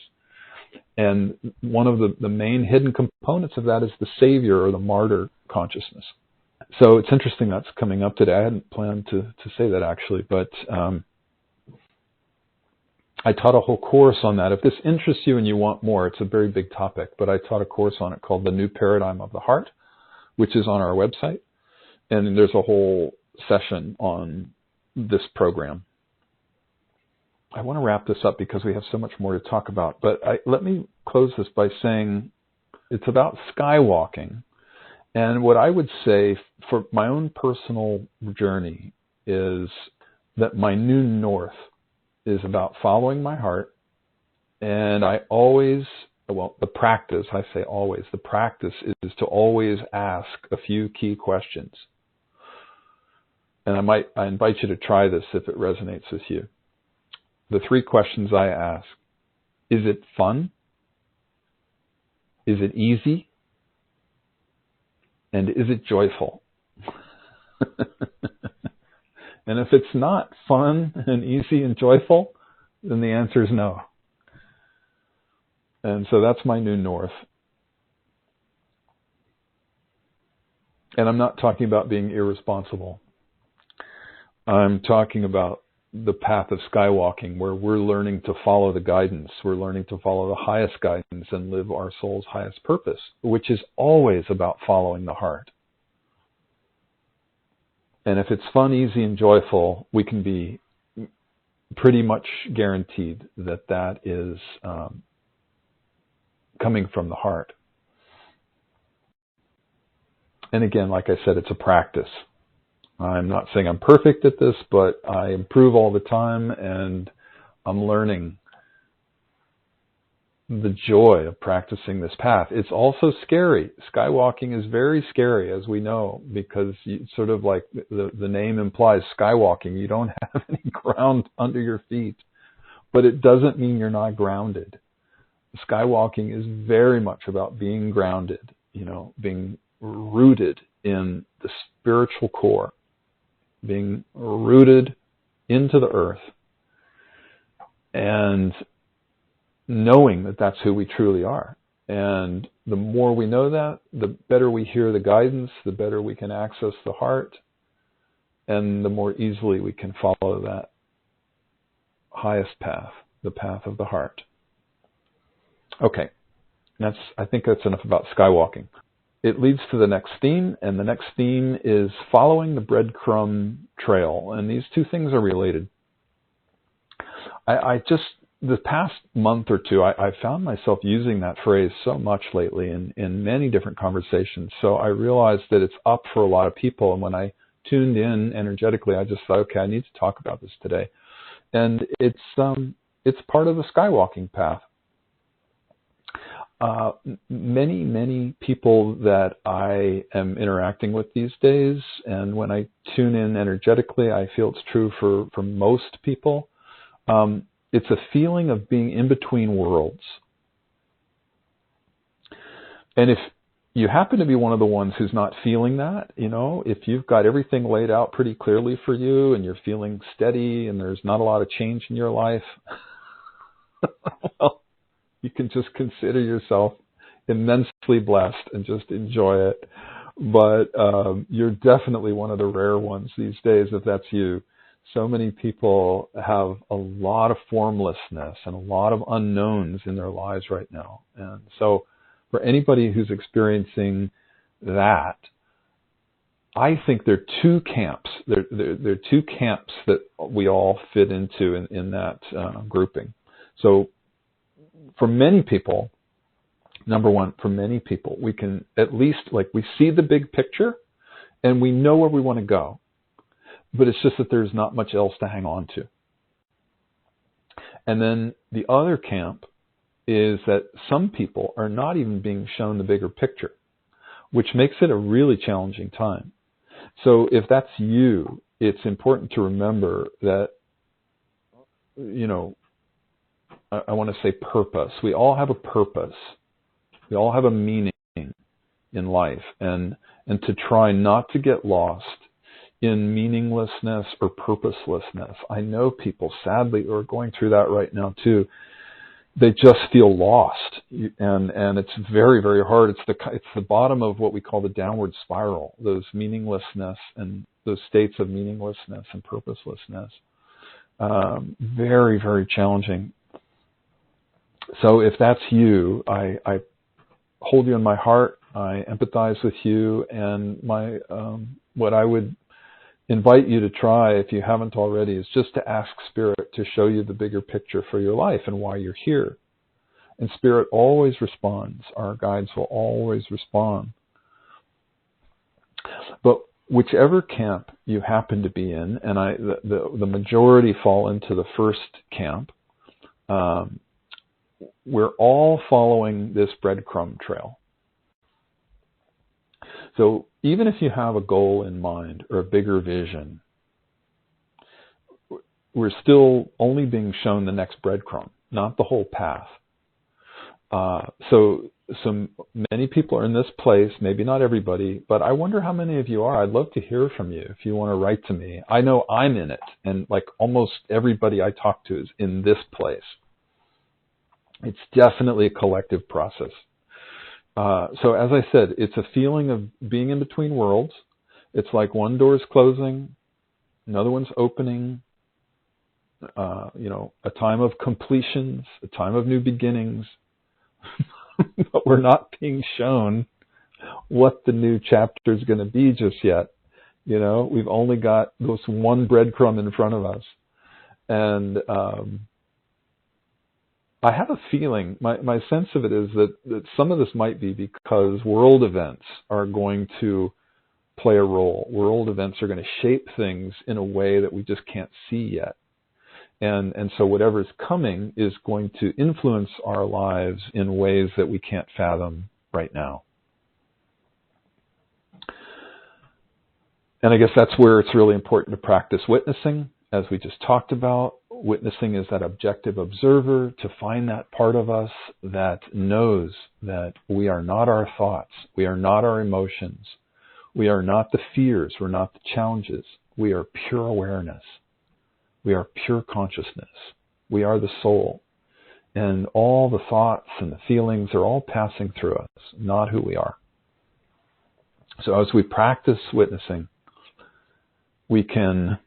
And one of the main hidden components of that is the savior or the martyr consciousness. So it's interesting that's coming up today. I hadn't planned to say that actually, but I taught a whole course on that. If this interests you and you want more, it's a very big topic, but I taught a course on it called The New Paradigm of the Heart, which is on our website. And there's a whole session on this program. I want to wrap this up because we have so much more to talk about. But let me close this by saying it's about skywalking. And what I would say for my own personal journey is that my new north is about following my heart. And the practice is to always ask a few key questions. And I invite you to try this if it resonates with you. The three questions I ask: is it fun? Is it easy? And is it joyful? And if it's not fun and easy and joyful, then the answer is no. And so that's my new north. And I'm not talking about being irresponsible. I'm talking about the path of skywalking, where we're learning to follow the guidance. We're learning to follow the highest guidance and live our soul's highest purpose, which is always about following the heart. And if it's fun, easy, and joyful, we can be pretty much guaranteed that that is coming from the heart. And again, like I said, it's a practice. I'm not saying I'm perfect at this, but I improve all the time, and I'm learning the joy of practicing this path. It's also scary. Skywalking is very scary, as we know, because sort of like the name implies, skywalking, you don't have any ground under your feet. But it doesn't mean you're not grounded. Skywalking is very much about being grounded, being rooted in the spiritual core, being rooted into the earth, and knowing that that's who we truly are. And the more we know that, the better we hear the guidance, the better we can access the heart, and the more easily we can follow that highest path, the path of the heart. Okay, I think that's enough about skywalking. It leads to the next theme, and the next theme is following the breadcrumb trail. And these two things are related. The past month or two, I found myself using that phrase so much lately in many different conversations. So I realized that it's up for a lot of people. And when I tuned in energetically, I just thought, okay, I need to talk about this today. And it's part of the skywalking path. many people that I am interacting with these days, and when I tune in energetically, I feel it's true for most people. It's a feeling of being in between worlds. And if you happen to be one of the ones who's not feeling that, if you've got everything laid out pretty clearly for you and you're feeling steady and there's not a lot of change in your life, well, you can just consider yourself immensely blessed and just enjoy it. But you're definitely one of the rare ones these days, if that's you. So many people have a lot of formlessness and a lot of unknowns in their lives right now. And so for anybody who's experiencing that, I think there are two camps. There are two camps that we all fit into in that grouping. So for many people, number one, for many people, we can at least, we see the big picture and we know where we want to go. But it's just that there's not much else to hang on to. And then the other camp is that some people are not even being shown the bigger picture, which makes it a really challenging time. So if that's you, it's important to remember that, I want to say purpose. We all have a purpose. We all have a meaning in life. And to try not to get lost in meaninglessness or purposelessness. I know people, sadly, who are going through that right now too. They just feel lost, and it's very, very hard. It's the bottom of what we call the downward spiral. Those meaninglessness and those states of meaninglessness and purposelessness. Very, very challenging. So if that's you, I hold you in my heart. I empathize with you, and what I would invite you to try, if you haven't already, is just to ask Spirit to show you the bigger picture for your life and why you're here. And Spirit always responds. Our guides will always respond. But whichever camp you happen to be in, and the majority fall into the first camp, we're all following this breadcrumb trail. So even if you have a goal in mind or a bigger vision, we're still only being shown the next breadcrumb, not the whole path. So many people are in this place, maybe not everybody, but I wonder how many of you are. I'd love to hear from you if you want to write to me. I know I'm in it, and almost everybody I talk to is in this place. It's definitely a collective process. So as I said, it's a feeling of being in between worlds. It's like one door is closing, another one's opening, a time of completions, a time of new beginnings. But we're not being shown what the new chapter is going to be just yet. We've only got this one breadcrumb in front of us. And I have a feeling, my sense of it is that some of this might be because world events are going to play a role. World events are going to shape things in a way that we just can't see yet. And so whatever's coming is going to influence our lives in ways that we can't fathom right now. And I guess that's where it's really important to practice witnessing, as we just talked about. Witnessing is that objective observer, to find that part of us that knows that we are not our thoughts, we are not our emotions, we are not the fears, we're not the challenges, we are pure awareness, we are pure consciousness, we are the soul, and all the thoughts and the feelings are all passing through us, not who we are. So as we practice witnessing, we can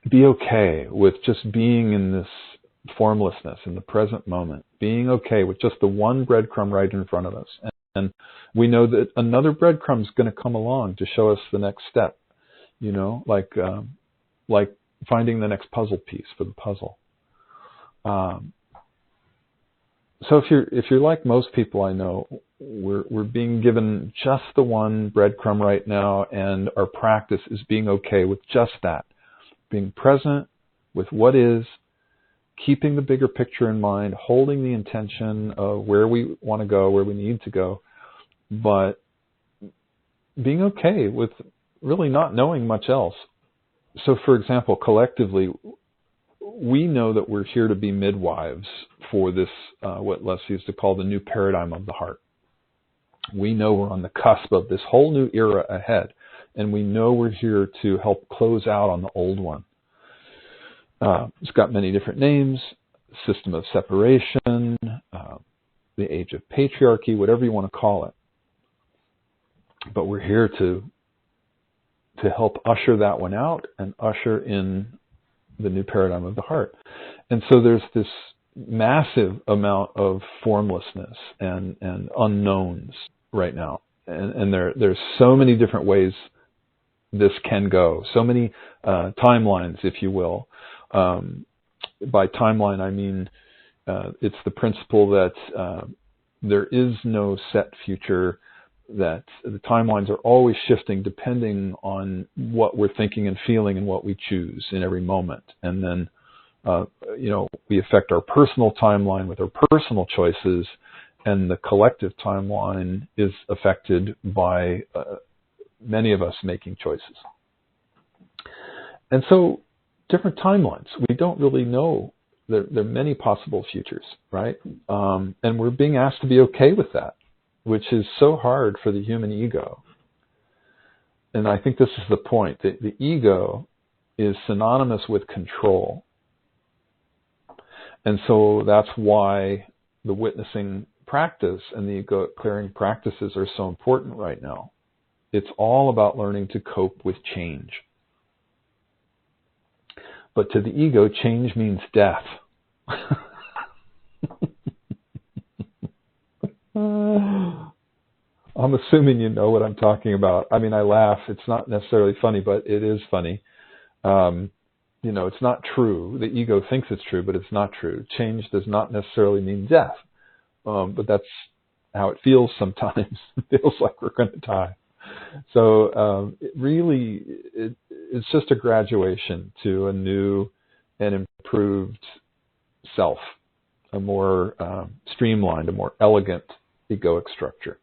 be okay with just being in this formlessness in the present moment, being okay with just the one breadcrumb right in front of us. And we know that another breadcrumb is going to come along to show us the next step, like finding the next puzzle piece for the puzzle. So if you're like most people I know, we're being given just the one breadcrumb right now, and our practice is being okay with just that. Being present with what is, keeping the bigger picture in mind, holding the intention of where we want to go, where we need to go, but being okay with really not knowing much else. So, for example, collectively, we know that we're here to be midwives for this, what Les used to call the new paradigm of the heart. We know we're on the cusp of this whole new era ahead, and we know we're here to help close out on the old one. It's got many different names: system of separation, the age of patriarchy, whatever you want to call it. But we're here to help usher that one out and usher in the new paradigm of the heart. And so there's this massive amount of formlessness and unknowns right now. And there's so many different ways this can go, so many timelines, if you will. By timeline, I mean it's the principle that there is no set future, that the timelines are always shifting depending on what we're thinking and feeling and what we choose in every moment. And then, we affect our personal timeline with our personal choices, and the collective timeline is affected by many of us making choices. And so, different timelines. We don't really know. There are many possible futures, right? And we're being asked to be okay with that, which is so hard for the human ego. And I think this is the point. The ego is synonymous with control. And so that's why the witnessing practice and the egoic clearing practices are so important right now. It's all about learning to cope with change. But to the ego, change means death. I'm assuming you know what I'm talking about. I mean, I laugh. It's not necessarily funny, but it is funny. It's not true. The ego thinks it's true, but it's not true. Change does not necessarily mean death. But that's how it feels sometimes. It feels like we're going to die. So it's just a graduation to a new and improved self, a more streamlined, a more elegant egoic structure.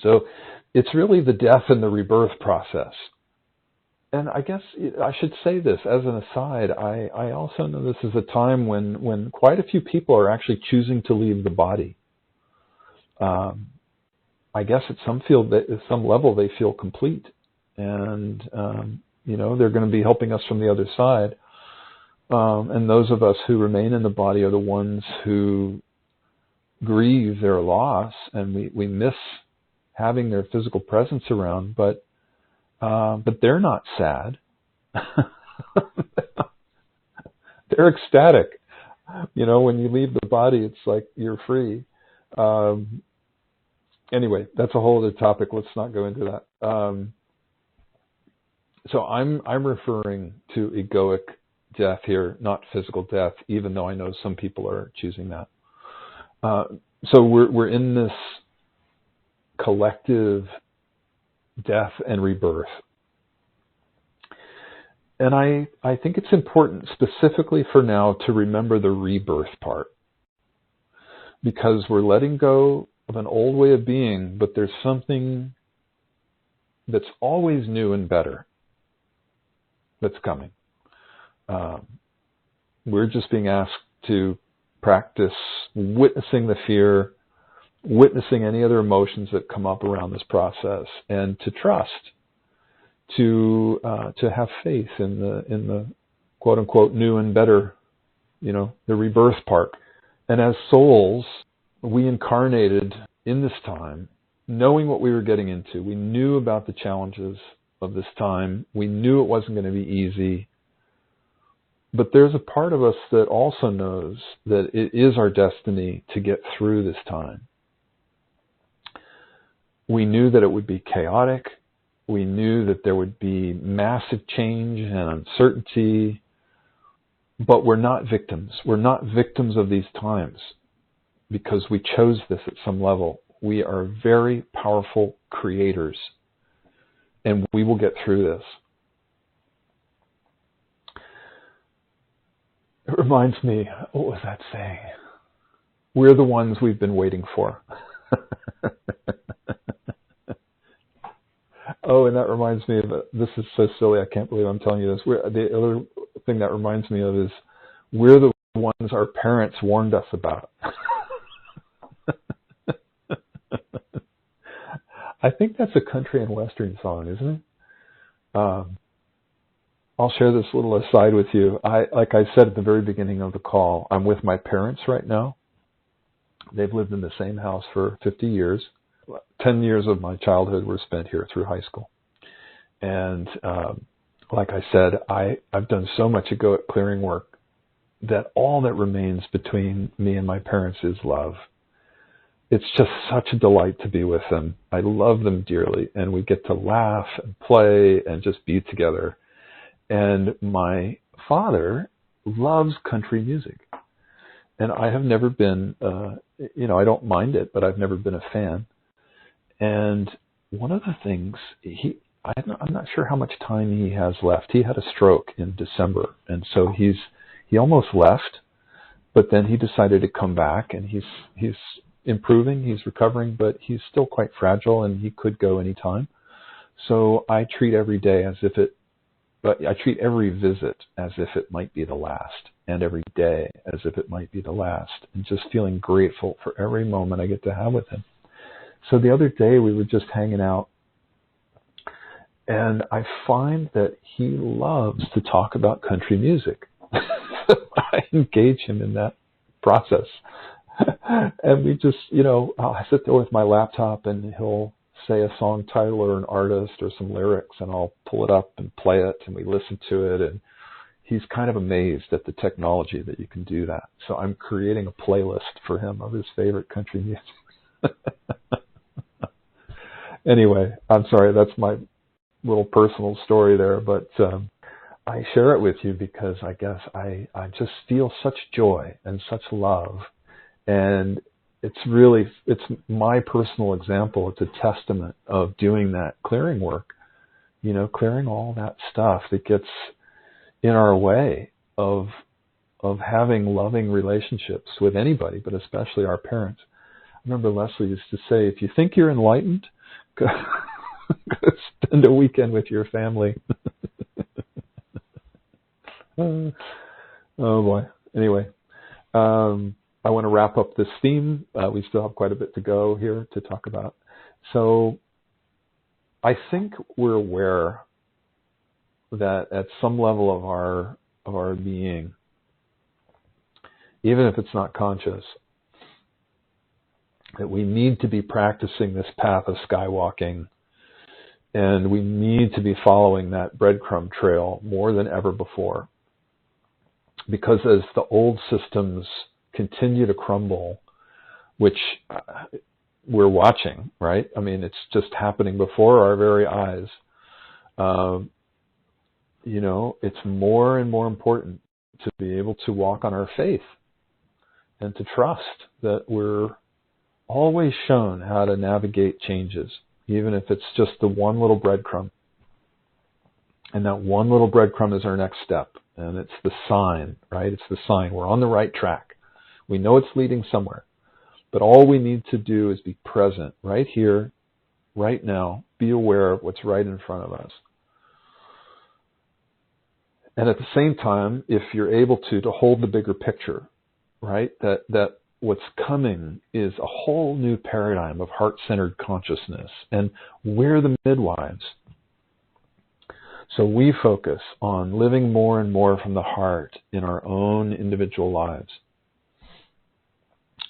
So it's really the death and the rebirth process. And I guess I should say this as an aside. I also know this is a time when quite a few people are actually choosing to leave the body. I guess at some level they feel complete, and they're going to be helping us from the other side. And those of us who remain in the body are the ones who grieve their loss, and we miss having their physical presence around, but they're not sad. They're ecstatic. When you leave the body, it's like you're free. Anyway, that's a whole other topic. Let's not go into that. So I'm referring to egoic death here, not physical death, even though I know some people are choosing that. So we're in this collective death and rebirth. And I think it's important, specifically for now, to remember the rebirth part. Because we're letting go of an old way of being, but there's something that's always new and better that's coming. We're just being asked to practice witnessing the fear, witnessing any other emotions that come up around this process, and to trust, to have faith in the quote unquote new and better, the rebirth part. And as souls, we incarnated in this time, knowing what we were getting into. We knew about the challenges of this time. We knew it wasn't going to be easy. But there's a part of us that also knows that it is our destiny to get through this time. We knew that it would be chaotic. We knew that there would be massive change and uncertainty. But we're not victims. We're not victims of these times because we chose this at some level. We are very powerful creators, and we will get through this. reminds me, what was that saying? We're the ones we've been waiting for. Oh, and that reminds me of, this is so silly, I can't believe I'm telling you this. The other thing that reminds me of is, we're the ones our parents warned us about. I think that's a country and western song, isn't it? I'll share this little aside with you. Like I said at the very beginning of the call, I'm with my parents right now. They've lived in the same house for 50 years. 10 years of my childhood were spent here through high school. And like I said, I've done so much egoic clearing work that all that remains between me and my parents is love. It's just such a delight to be with them. I love them dearly, and we get to laugh and play and just be together. And my father loves country music. And I have never been, I don't mind it, but I've never been a fan. And one of the things, I'm not sure how much time he has left. He had a stroke in December, and so he almost left, but then he decided to come back, and he's improving, he's recovering, but he's still quite fragile, and he could go any time. So I treat every day I treat every visit as if it might be the last, and every day as if it might be the last, and just feeling grateful for every moment I get to have with him. So the other day we were just hanging out, and I find that he loves to talk about country music. I engage him in that process. And we just, I sit there with my laptop, and he'll say a song title or an artist or some lyrics, and I'll pull it up and play it, and we listen to it, and he's kind of amazed at the technology that you can do that. So I'm creating a playlist for him of his favorite country music. Anyway, I'm sorry, that's my little personal story there, but I share it with you because I guess I just feel such joy and such love, and it's my personal example. It's a testament of doing that clearing work, clearing all that stuff that gets in our way of having loving relationships with anybody, but especially our parents. I remember Leslie used to say, if you think you're enlightened, go spend a weekend with your family. Oh boy. Anyway, I want to wrap up this theme. We still have quite a bit to go here to talk about. So I think we're aware that at some level of our being, even if it's not conscious, that we need to be practicing this path of skywalking, and we need to be following that breadcrumb trail more than ever before. Because as the old systems continue to crumble, which we're watching, right? I mean, it's just happening before our very eyes. It's more and more important to be able to walk on our faith and to trust that we're always shown how to navigate changes, even if it's just the one little breadcrumb. And that one little breadcrumb is our next step. And it's the sign, right? It's the sign. We're on the right track. We know it's leading somewhere. But all we need to do is be present right here, right now. Be aware of what's right in front of us. And at the same time, if you're able to hold the bigger picture, right? That what's coming is a whole new paradigm of heart-centered consciousness. And we're the midwives. So we focus on living more and more from the heart in our own individual lives.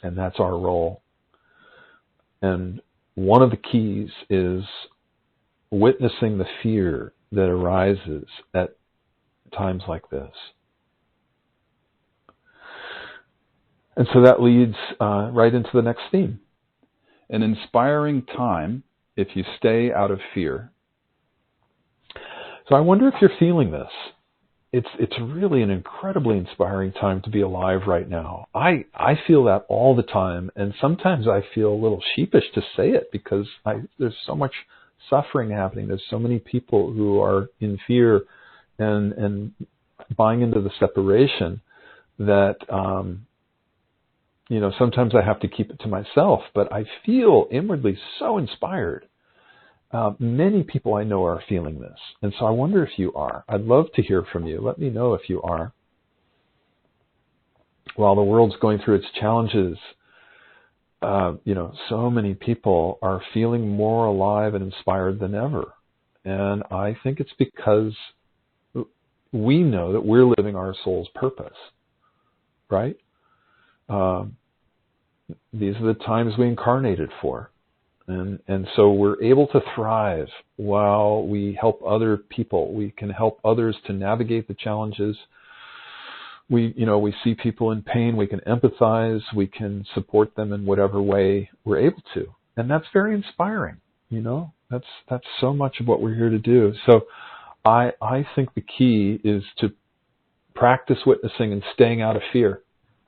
And that's our role. And one of the keys is witnessing the fear that arises at times like this. And so that leads right into the next theme. An inspiring time if you stay out of fear. So I wonder if you're feeling this. It's really an incredibly inspiring time to be alive right now. I feel that all the time, and sometimes I feel a little sheepish to say it because there's so much suffering happening. There's so many people who are in fear and buying into the separation that, sometimes I have to keep it to myself, but I feel inwardly so inspired. Many people I know are feeling this. And so I wonder if you are. I'd love to hear from you. Let me know if you are. While the world's going through its challenges, so many people are feeling more alive and inspired than ever. And I think it's because we know that we're living our soul's purpose, right? These are the times we incarnated for. And so we're able to thrive while we help other people. We can help others to navigate the challenges. We see people in pain. We can empathize. We can support them in whatever way we're able to. And that's very inspiring. That's so much of what we're here to do. So I think the key is to practice witnessing and staying out of fear.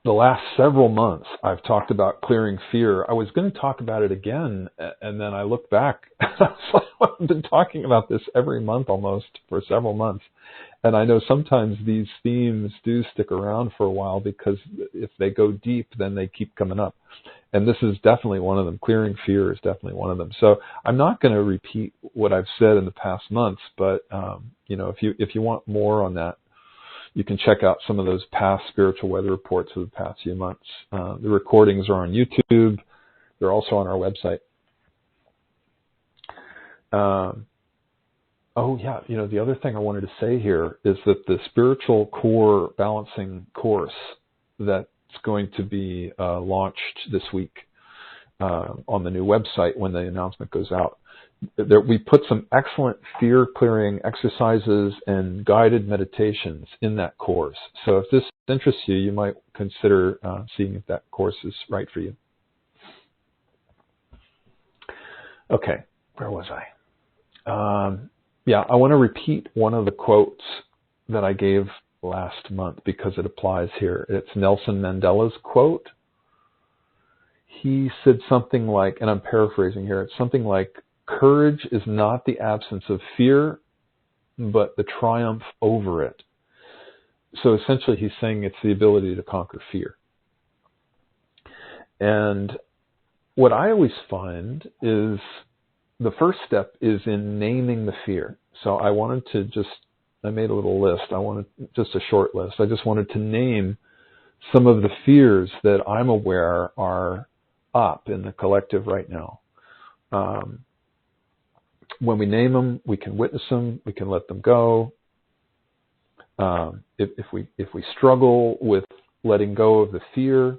The last several months, I've talked about clearing fear. I was going to talk about it again, and then I looked back. I've been talking about this every month almost for several months. And I know sometimes these themes do stick around for a while because if they go deep, then they keep coming up. And this is definitely one of them. Clearing fear is definitely one of them. So I'm not going to repeat what I've said in the past months, but if you want more on that, you can check out some of those past spiritual weather reports of the past few months. The recordings are on YouTube. They're also on our website. The other thing I wanted to say here is that the spiritual core balancing course that's going to be launched this week on the new website when the announcement goes out, we put some excellent fear-clearing exercises and guided meditations in that course. So if this interests you, you might consider seeing if that course is right for you. Okay, where was I? I want to repeat one of the quotes that I gave last month because it applies here. It's Nelson Mandela's quote. He said something like, and I'm paraphrasing here, it's something like, "Courage is not the absence of fear, but the triumph over it." So essentially he's saying it's the ability to conquer fear. And what I always find is the first step is in naming the fear. So I made a little list. Just a short list. I just wanted to name some of the fears that I'm aware are up in the collective right now. When we name them, we can witness them, we can let them go. If we struggle with letting go of the fear,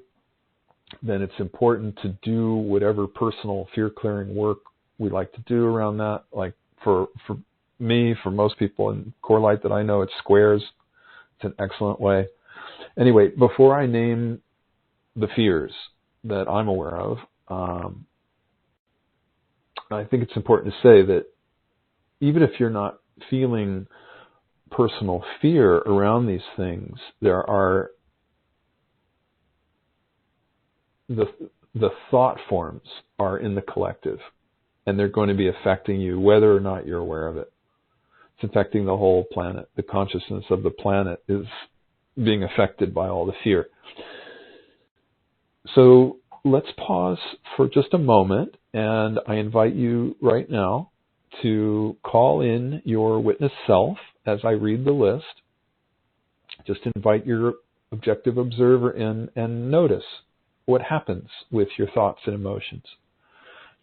then it's important to do whatever personal fear-clearing work we like to do around that. Like for me, for most people in CoreLight that I know, it's squares. It's an excellent way. Anyway, before I name the fears that I'm aware of, I think it's important to say that even if you're not feeling personal fear around these things, there are the thought forms are in the collective, and they're going to be affecting you whether or not you're aware of it. It's affecting the whole planet. The consciousness of the planet is being affected by all the fear. So let's pause for just a moment, and I invite you right now to call in your witness self as I read the list. Just invite your objective observer in and notice what happens with your thoughts and emotions.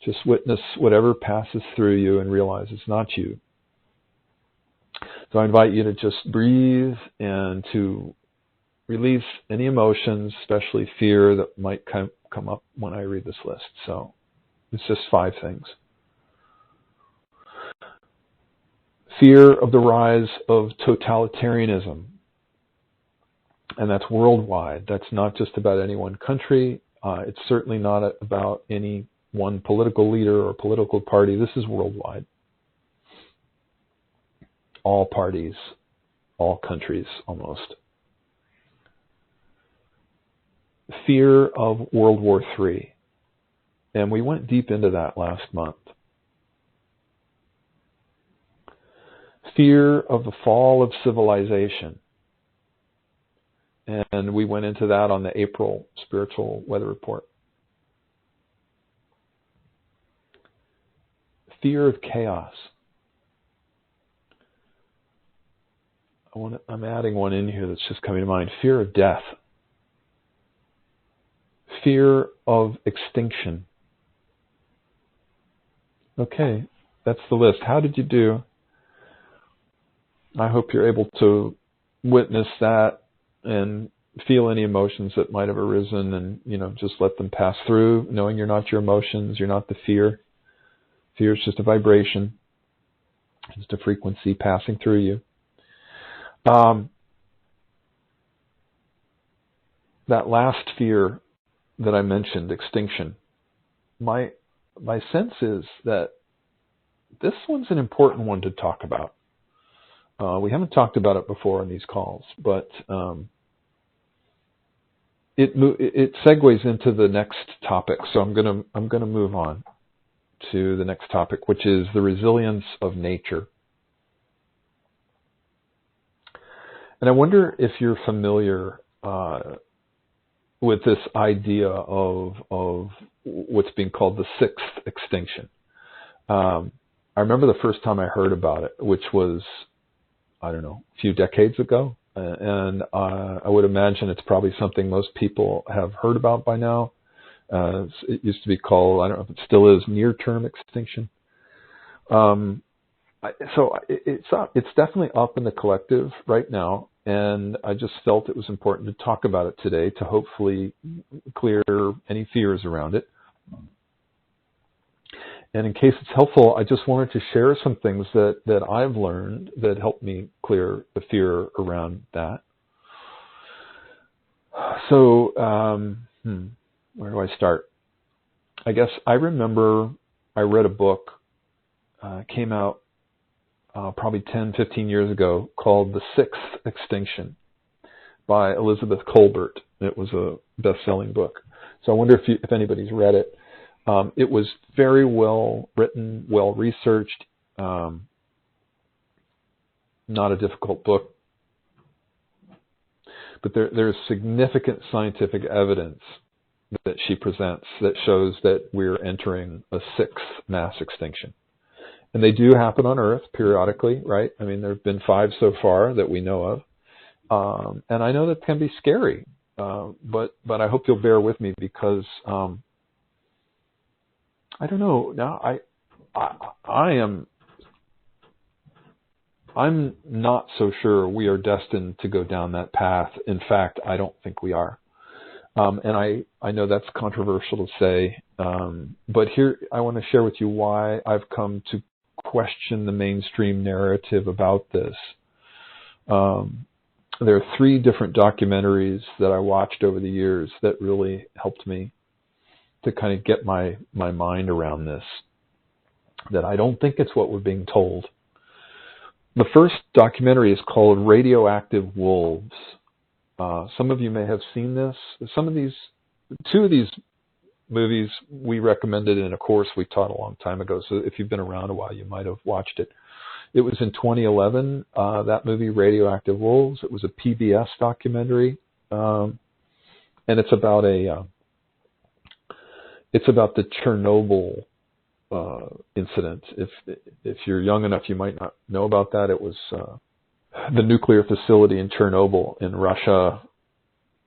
Just witness whatever passes through you and realize it's not you. So I invite you to just breathe and to release any emotions, especially fear, that might come up when I read this list. So it's just 5 things. Fear of the rise of totalitarianism. And that's worldwide. That's not just about any one country. It's certainly not about any one political leader or political party. This is worldwide. All parties, all countries almost. Fear of World War III. And we went deep into that last month. Fear of the fall of civilization. And we went into that on the April spiritual weather report. Fear of chaos. I'm adding one in here that's just coming to mind. Fear of death. Fear of extinction. Okay, that's the list. How did you do? I hope you're able to witness that and feel any emotions that might have arisen, and just let them pass through, knowing you're not your emotions, you're not the fear. Fear is just a vibration. It's just a frequency passing through you. That last fear that I mentioned, extinction, my sense is that this one's an important one to talk about. We haven't talked about it before in these calls, but it segues into the next topic. So I'm gonna move on to the next topic, which is the resilience of nature. And I wonder if you're familiar with this idea of what's being called the sixth extinction. I remember the first time I heard about it, which was, I don't know, a few decades ago. And I would imagine it's probably something most people have heard about by now. It used to be called, I don't know if it still is, near-term extinction. So it's definitely up in the collective right now, and I just felt it was important to talk about it today to hopefully clear any fears around it. And in case it's helpful, I just wanted to share some things that I've learned that helped me clear the fear around that. So, where do I start? I guess I remember I read a book, came out probably 10, 15 years ago, called The Sixth Extinction by Elizabeth Colbert. It was a best-selling book. So I wonder if anybody's read it. It was very well written, well researched, not a difficult book. But there's significant scientific evidence that she presents that shows that we're entering a sixth mass extinction. And they do happen on Earth periodically, right? I mean, there have been 5 so far that we know of. And I know that can be scary, but I hope you'll bear with me because I don't know. Now I'm not so sure we are destined to go down that path. In fact, I don't think we are. And I know that's controversial to say, but here I want to share with you why I've come to question the mainstream narrative about this. There are 3 different documentaries that I watched over the years that really helped me to kind of get my mind around this, that I don't think it's what we're being told. The first documentary is called Radioactive Wolves. Some of you may have seen this. 2 of these movies we recommended in a course we taught a long time ago. So if you've been around a while, you might have watched it. It was in 2011, that movie, Radioactive Wolves. It was a PBS documentary. And it's about the Chernobyl incident. If you're young enough, you might not know about that. It was the nuclear facility in Chernobyl in Russia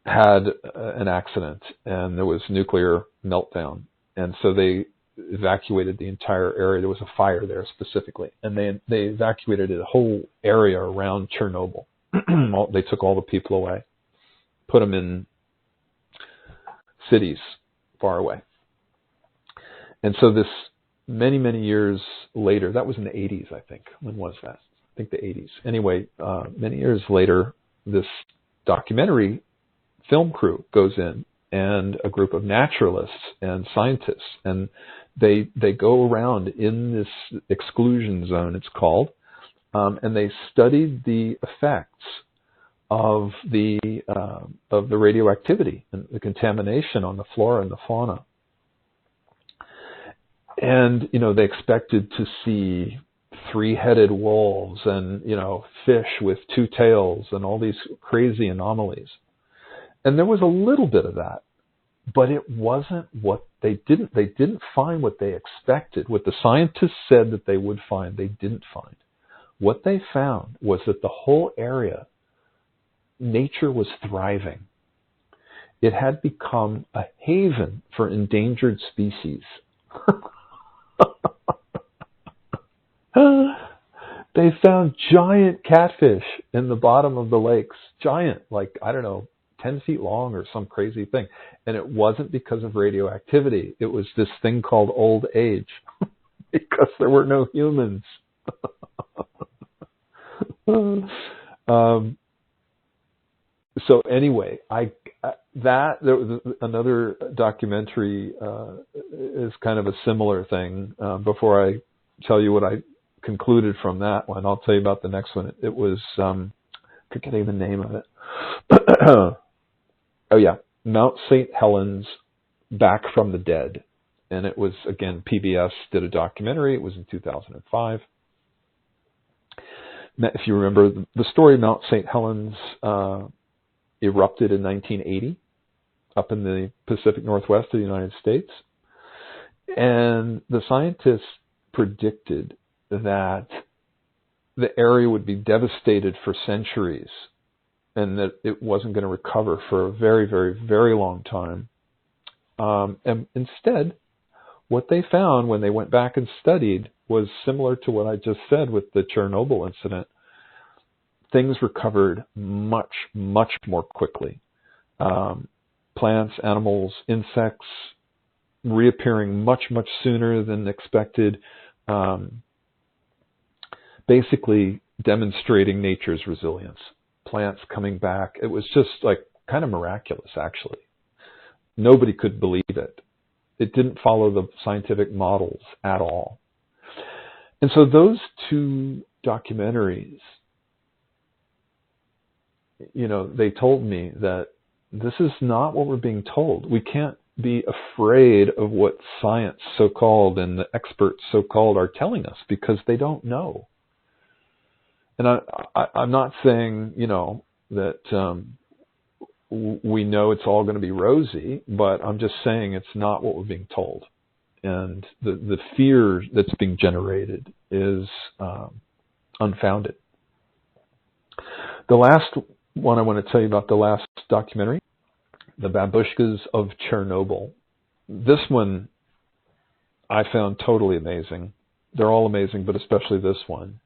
had an accident, and there was nuclear meltdown. And so they evacuated the entire area. There was a fire there specifically, and they evacuated the whole area around Chernobyl. They took all the people away, put them in cities far away. And so this many, many years later, that was in the 80s, I think. When was that? I think the 80s. Anyway, many years later, this documentary film crew goes in, and a group of naturalists and scientists, and they go around in this exclusion zone, it's called, and they studied the effects of the radioactivity and the contamination on the flora and the fauna. And, they expected to see 3-headed wolves and, fish with 2 tails and all these crazy anomalies. And there was a little bit of that, but it wasn't what they didn't find what they expected. What the scientists said that they would find, they didn't find. What they found was that the whole area, nature was thriving. It had become a haven for endangered species. They found giant catfish in the bottom of the lakes. Giant, like, I don't know, 10 feet long or some crazy thing. And it wasn't because of radioactivity. It was this thing called old age. Because there were no humans. So anyway, there was another documentary is kind of a similar thing. Before I tell you what I concluded from that one, I'll tell you about the next one. It was forgetting the name of it. Oh yeah, Mount St. Helens, Back from the Dead, and it was, again, PBS did a documentary. It was in 2005. If you remember the story, Mount St. Helens erupted in 1980 up in the Pacific Northwest of the United States. And the scientists predicted that the area would be devastated for centuries and that it wasn't going to recover for a very, very, very long time. And instead, what they found when they went back and studied was similar to what I just said with the Chernobyl incident. Things recovered much, much more quickly. Plants, animals, insects reappearing much, much sooner than expected. Basically demonstrating nature's resilience. Plants coming back. It was just like kind of miraculous, actually. Nobody could believe it. It didn't follow the scientific models at all. And so those two documentaries, you know, they told me that this is not what we're being told. We can't be afraid of what science, so-called, and the experts, so-called, are telling us, because they don't know. And I'm not saying, you know, that we know it's all going to be rosy, but I'm just saying it's not what we're being told. And the fear that's being generated is unfounded. The last one I want to tell you about, the last documentary, The Babushkas of Chernobyl. This one I found totally amazing. They're all amazing, but especially this one.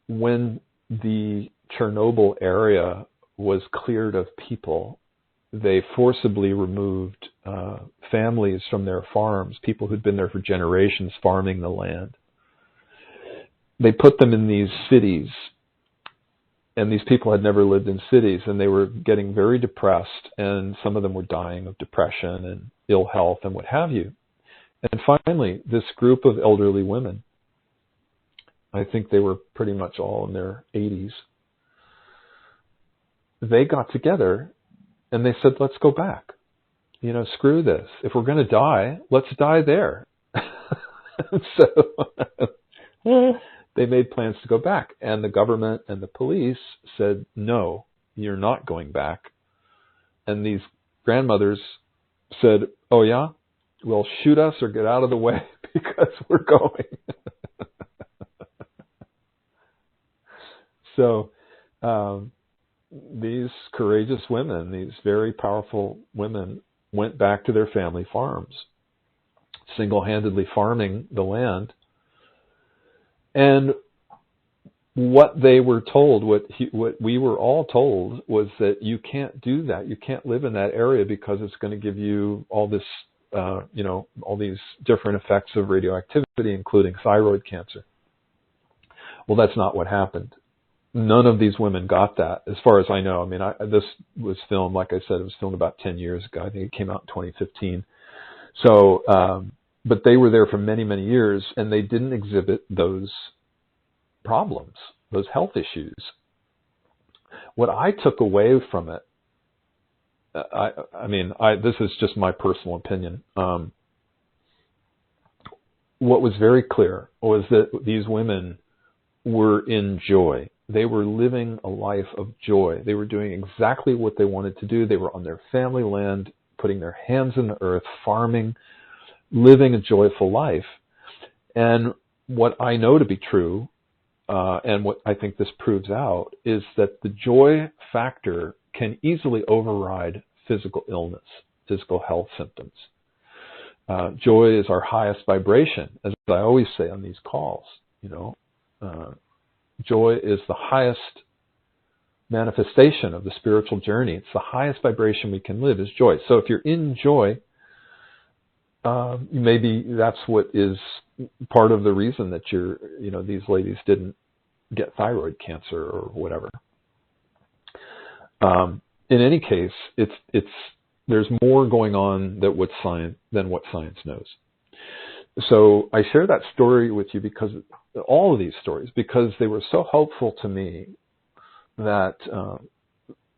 When the Chernobyl area was cleared of people, they forcibly removed families from their farms, people who'd been there for generations farming the land. They put them in these cities, and these people had never lived in cities, and they were getting very depressed, and some of them were dying of depression and ill health and what have you. And finally, this group of elderly women, I think they were pretty much all in their 80s, they got together and they said, let's go back. You know, screw this. If we're going to die, let's die there. So they made plans to go back. And the government and the police said, no, you're not going back. And these grandmothers said, oh yeah, well, shoot us or get out of the way because we're going. So these courageous women, these very powerful women, went back to their family farms, single-handedly farming the land. And what they were told, what we were all told, was that you can't do that. You can't live in that area because it's going to give you all this, all these different effects of radioactivity, including thyroid cancer. Well, that's not what happened. None of these women got that, as far as I know. I mean, this was filmed, like I said, it was filmed about 10 years ago. I think it came out in 2015. So, but they were there for many, many years, and they didn't exhibit those problems, those health issues. What I took away from it, this is just my personal opinion. What was very clear was that these women were in joy. they were living a life of joy. They were doing exactly what they wanted to do. They were on their family land, putting their hands in the earth, farming, living a joyful life. And what I know to be true, and what I think this proves out, is that the joy factor can easily override physical illness, physical health symptoms. Joy is our highest vibration, as I always say on these calls. Joy is the highest manifestation of the spiritual journey. It's the highest vibration we can live is joy. So if you're in joy, maybe that's what is part of the reason that these ladies didn't get thyroid cancer or whatever. In any case, there's more going on than what science knows. So I share that story with you because all of these stories, because they were so helpful to me, that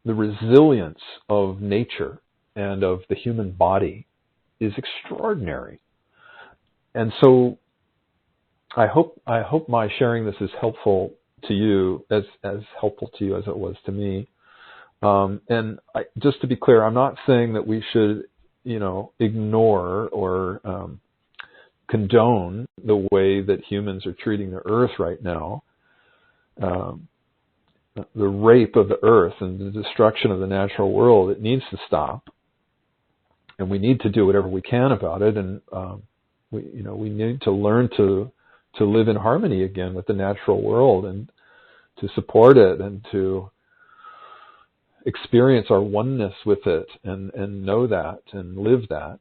the resilience of nature and of the human body is extraordinary. And so I hope my sharing this is helpful to you, as helpful to you as it was to me. And just to be clear, I'm not saying that we should, ignore or condone the way that humans are treating the earth right now. The rape of the earth and the destruction of the natural world, it needs to stop. And we need to do whatever we can about it. And we need to learn to live in harmony again with the natural world, and to support it, and to experience our oneness with it, and know that and live that.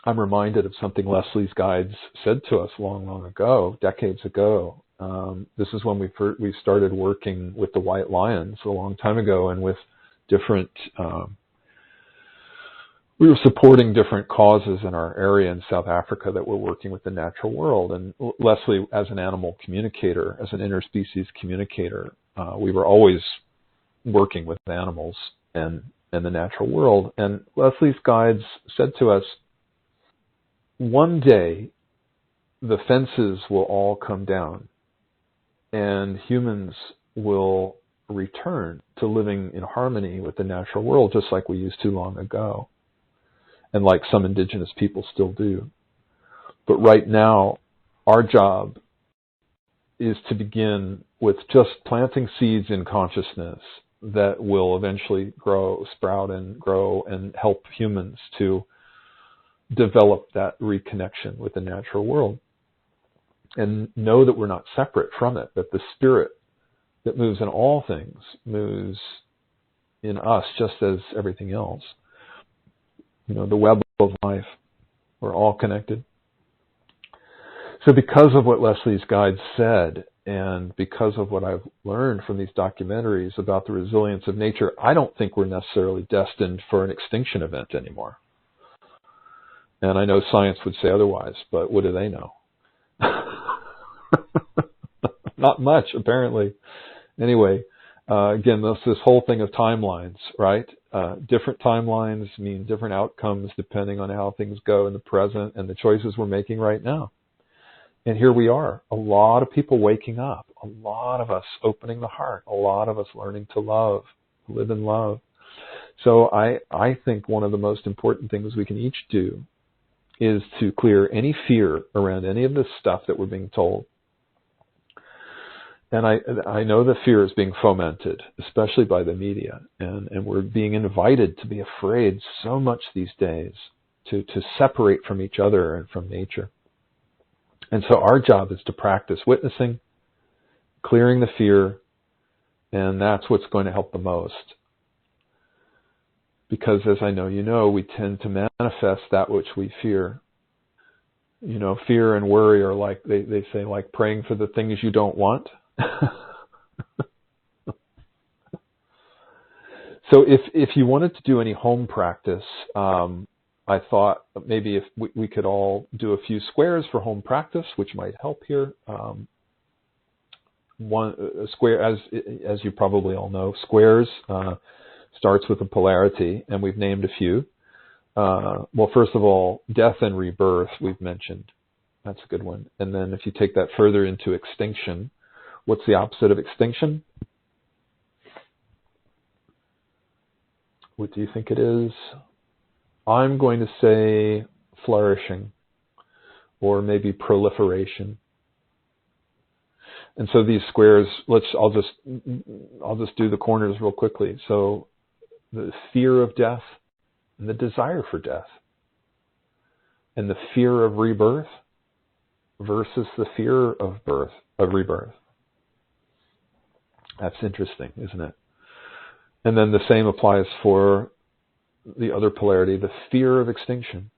I'm reminded of something Leslie's guides said to us long ago, decades ago. This is when we started working with the White Lions a long time ago, and with different, we were supporting different causes in our area in South Africa that were working with the natural world. And Leslie, as an animal communicator, as an interspecies communicator, we were always working with animals and the natural world. And Leslie's guides said to us, one day the fences will all come down and humans will return to living in harmony with the natural world, just like we used to long ago, and like some indigenous people still do. But right now, our job is to begin with just planting seeds in consciousness that will eventually sprout and grow, and help humans to develop that reconnection with the natural world. And know that we're not separate from it, that the spirit that moves in all things moves in us just as everything else. The web of life, we're all connected. So because of what Leslie's guide said, and because of what I've learned from these documentaries about the resilience of nature, I don't think we're necessarily destined for an extinction event anymore. And I know science would say otherwise, but what do they know? Not much, apparently. Anyway, again, this whole thing of timelines, right? Different timelines mean different outcomes depending on how things go in the present and the choices we're making right now. And here we are, a lot of people waking up, a lot of us opening the heart, a lot of us learning to love, live in love. So I think one of the most important things we can each do is to clear any fear around any of this stuff that we're being told. And I know the fear is being fomented, especially by the media, and we're being invited to be afraid so much these days, to separate from each other and from nature. And so our job is to practice witnessing, clearing the fear, and that's what's going to help the most. Because as I know you know, we tend to manifest that which we fear. Fear and worry are like, they say, like praying for the things you don't want. So if you wanted to do any home practice, I thought maybe if we could all do a few squares for home practice, which might help here. A square, as you probably all know, squares starts with a polarity, and we've named a few. Well, first of all, death and rebirth we've mentioned. That's a good one. And then if you take that further into extinction, What's the opposite of extinction? What do you think it is? I'm going to say flourishing, or maybe proliferation. And so these squares, I'll just do the corners real quickly. So the fear of death and the desire for death, and the fear of rebirth versus the fear of rebirth. That's interesting, isn't it? And then the same applies for the other polarity, the fear of extinction,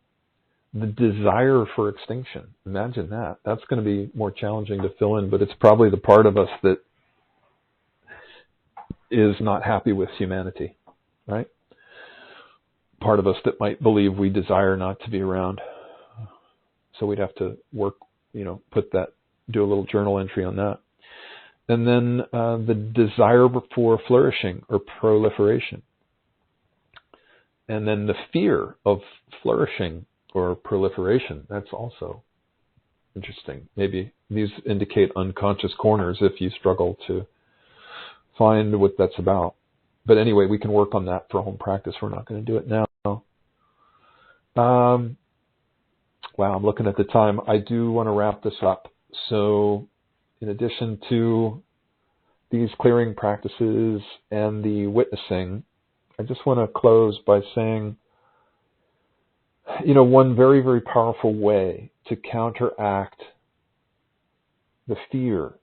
the desire for extinction. Imagine that. That's going to be more challenging to fill in, but it's probably the part of us that is not happy with humanity, right? Part of us that might believe we desire not to be around. So we'd have to work, do a little journal entry on that. And then the desire for flourishing or proliferation. And then the fear of flourishing or proliferation. That's also interesting. Maybe these indicate unconscious corners if you struggle to find what that's about. But anyway, we can work on that for home practice. We're not going to do it now. Wow, I'm looking at the time. I do want to wrap this up. So in addition to these clearing practices and the witnessing, I just want to close by saying, one very, very powerful way to counteract the fear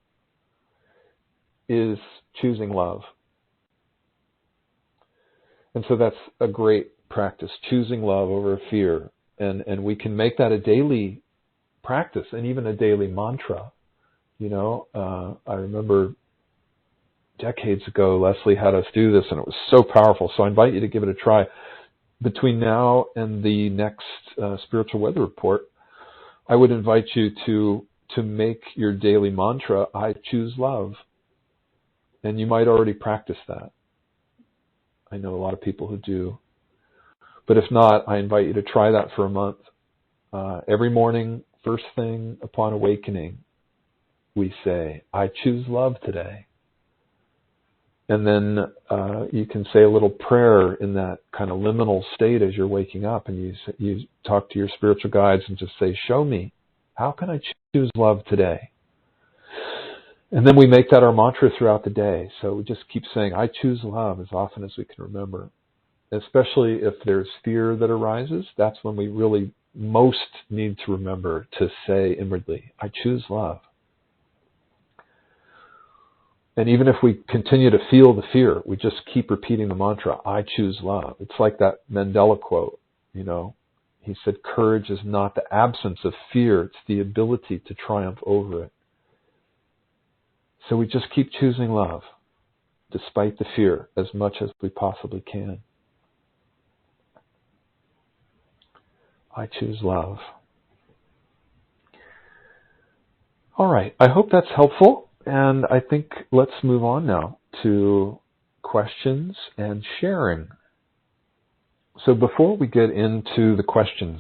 is choosing love. And so that's a great practice, choosing love over fear. And we can make that a daily practice and even a daily mantra. I remember decades ago, Leslie had us do this, and it was so powerful. So I invite you to give it a try. Between now and the next Spiritual Weather Report, I would invite you to make your daily mantra, I choose love. And you might already practice that. I know a lot of people who do. But if not, I invite you to try that for a month. Every morning, first thing upon awakening, we say, I choose love today. And then you can say a little prayer in that kind of liminal state as you're waking up, and you talk to your spiritual guides and just say, show me, how can I choose love today? And then we make that our mantra throughout the day. So we just keep saying, I choose love as often as we can remember. Especially if there's fear that arises, that's when we really most need to remember to say inwardly, I choose love. And even if we continue to feel the fear, we just keep repeating the mantra, I choose love. It's like that Mandela quote, He said, courage is not the absence of fear, it's the ability to triumph over it. So we just keep choosing love, despite the fear, as much as we possibly can. I choose love. All right, I hope that's helpful. And I think let's move on now to questions and sharing. So before we get into the questions,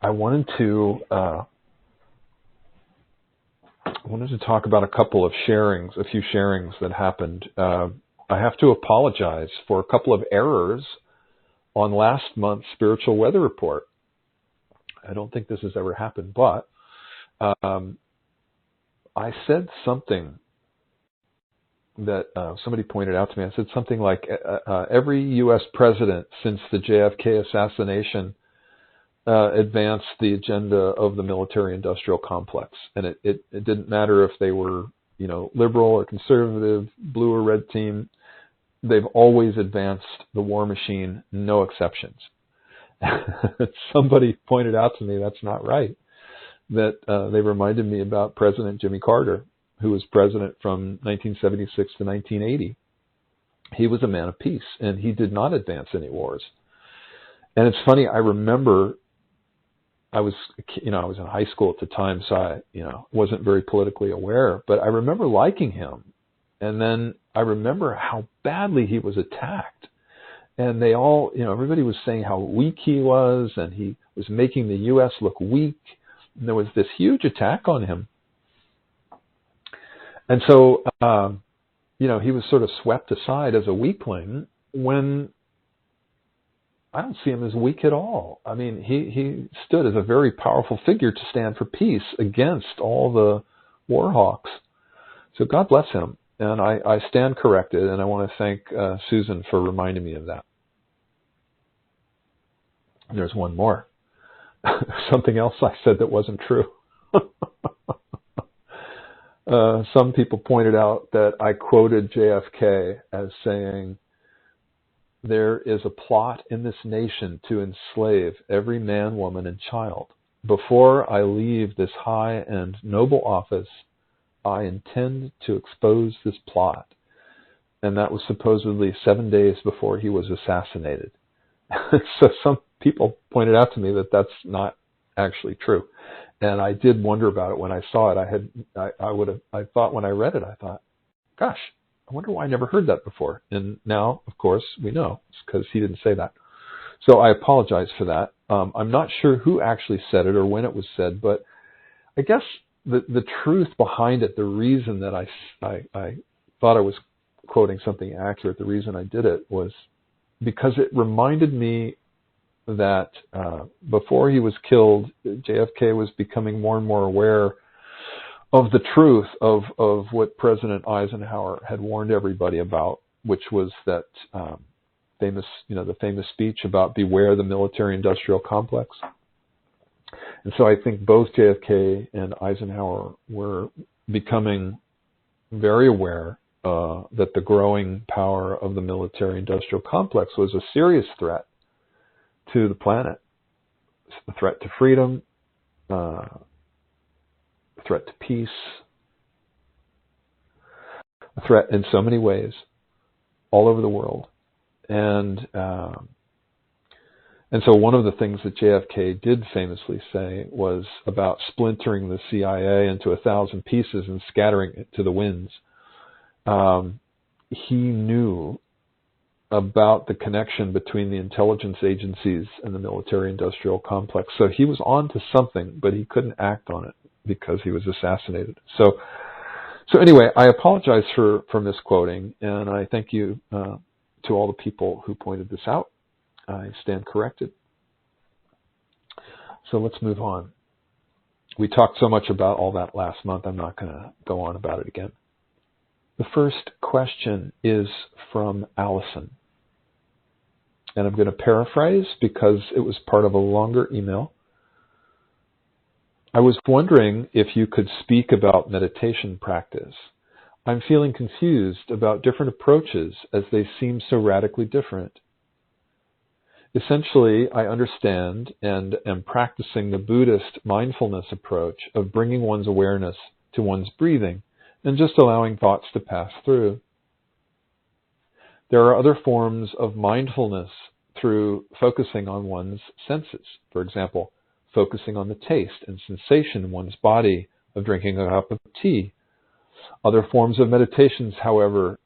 I wanted to talk about a few sharings that happened. I have to apologize for a couple of errors on last month's Spiritual Weather Report. I don't think this has ever happened, but I said something that somebody pointed out to me. I said something like every U.S. president since the JFK assassination advanced the agenda of the military-industrial complex. And it didn't matter if they were, liberal or conservative, blue or red team. They've always advanced the war machine, no exceptions. Somebody pointed out to me that's not right. That they reminded me about President Jimmy Carter, who was president from 1976 to 1980. He was a man of peace, and he did not advance any wars. And it's funny, I remember I was in high school at the time, so I, wasn't very politically aware, but I remember liking him. And then I remember how badly he was attacked. And they all, everybody was saying how weak he was, and he was making the U.S. look weak. And there was this huge attack on him. And so, he was sort of swept aside as a weakling when I don't see him as weak at all. I mean, he stood as a very powerful figure to stand for peace against all the war hawks. So God bless him. And I stand corrected, and I want to thank Susan for reminding me of that. And there's one more. Something else I said that wasn't true. Some people pointed out that I quoted JFK as saying, "There is a plot in this nation to enslave every man, woman, and child. Before I leave this high and noble office, I intend to expose this plot." And that was supposedly 7 days before he was assassinated. So some people pointed out to me that that's not actually true. And I did wonder about it when I saw it. I thought when I read it, I thought, gosh, I wonder why I never heard that before. And now, of course, we know it's because he didn't say that. So I apologize for that. I'm not sure who actually said it or when it was said, but I guess the truth behind it, the reason that I thought I was quoting something accurate, the reason I did it was because it reminded me that before he was killed, JFK was becoming more and more aware of the truth of what President Eisenhower had warned everybody about, which was that the famous speech about beware the military-industrial complex. And so I think both JFK and Eisenhower were becoming very aware that the growing power of the military-industrial complex was a serious threat to the planet, a threat to freedom, a threat to peace, a threat in so many ways all over the world. And so one of the things that JFK did famously say was about splintering the CIA into 1,000 pieces and scattering it to the winds. He knew about the connection between the intelligence agencies and the military-industrial complex. So he was on to something, but he couldn't act on it because he was assassinated. So anyway, I apologize for misquoting, and I thank you to all the people who pointed this out. I stand corrected. So let's move on. We talked so much about all that last month, I'm not going to go on about it again. The first question is from Allison. And I'm going to paraphrase because it was part of a longer email. I was wondering if you could speak about meditation practice. I'm feeling confused about different approaches as they seem so radically different. Essentially, I understand and am practicing the Buddhist mindfulness approach of bringing one's awareness to one's breathing and just allowing thoughts to pass through. There are other forms of mindfulness through focusing on one's senses. For example, focusing on the taste and sensation in one's body of drinking a cup of tea. Other forms of meditations, however,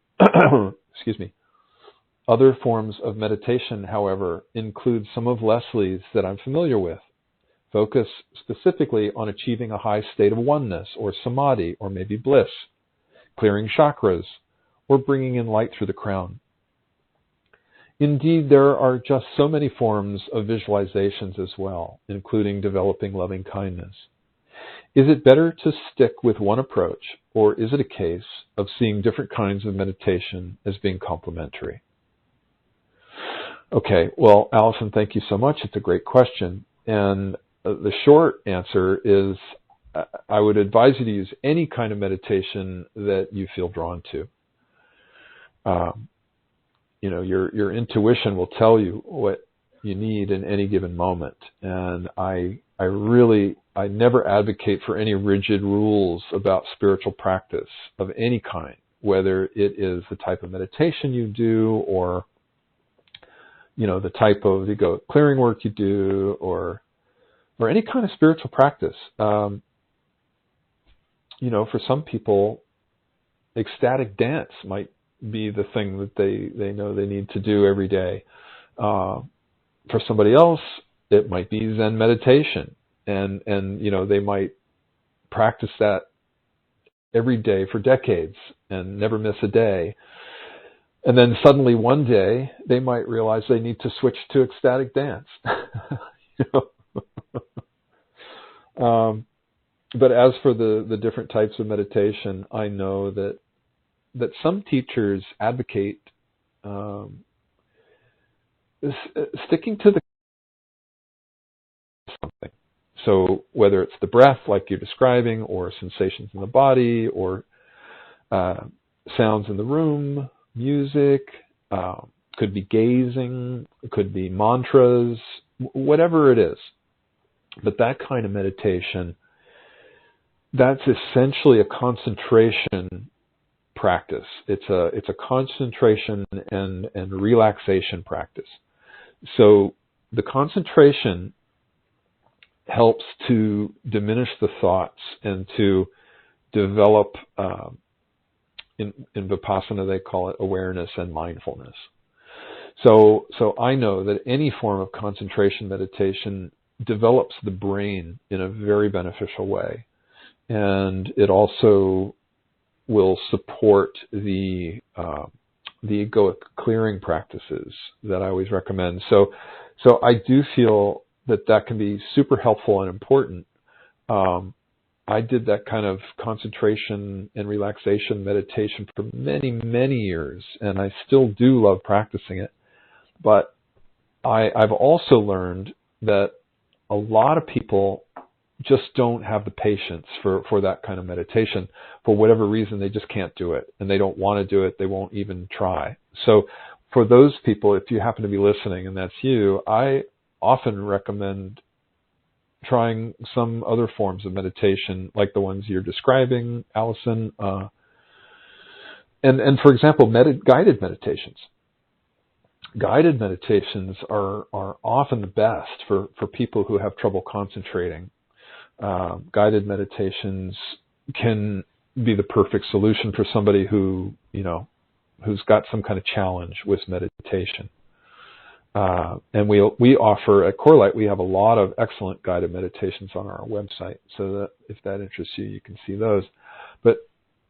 Other forms of meditation, however, include some of Leslie's that I'm familiar with. Focus specifically on achieving a high state of oneness or samadhi or maybe bliss, clearing chakras, or bringing in light through the crown. Indeed, there are just so many forms of visualizations as well, including developing loving kindness. Is it better to stick with one approach, or is it a case of seeing different kinds of meditation as being complementary? Okay, well, Allison, thank you so much. It's a great question. And the short answer is I would advise you to use any kind of meditation that you feel drawn to. Your intuition will tell you what you need in any given moment. And I never advocate for any rigid rules about spiritual practice of any kind, whether it is the type of meditation you do or the type of ego clearing work you do or any kind of spiritual practice. For some people, ecstatic dance might be the thing that they know they need to do every day. For somebody else, it might be Zen meditation, and they might practice that every day for decades and never miss a day. And then suddenly one day they might realize they need to switch to ecstatic dance. You know? But as for the different types of meditation, I know that some teachers advocate sticking to the something. So whether it's the breath, like you're describing, or sensations in the body, or sounds in the room, music, could be gazing, could be mantras, whatever it is. But that kind of meditation, that's essentially a concentration practice. It's a concentration and relaxation practice. So the concentration helps to diminish the thoughts and to develop, in Vipassana they call it awareness and mindfulness. So I know that any form of concentration meditation develops the brain in a very beneficial way. And it also will support the egoic clearing practices that I always recommend. So I do feel that can be super helpful and important. I did that kind of concentration and relaxation meditation for many, many years, and I still do love practicing it. But I've also learned that a lot of people just don't have the patience for that kind of meditation. For whatever reason, they just can't do it, and they don't want to do it. They won't even try. So for those people, if you happen to be listening and that's you, I often recommend trying some other forms of meditation, like the ones you're describing, Allison. And for example, guided meditations. Guided meditations are often the best for people who have trouble concentrating. Guided meditations can be the perfect solution for somebody who's got some kind of challenge with meditation. And we offer at CoreLight, we have a lot of excellent guided meditations on our website, so that if that interests you, you can see those. But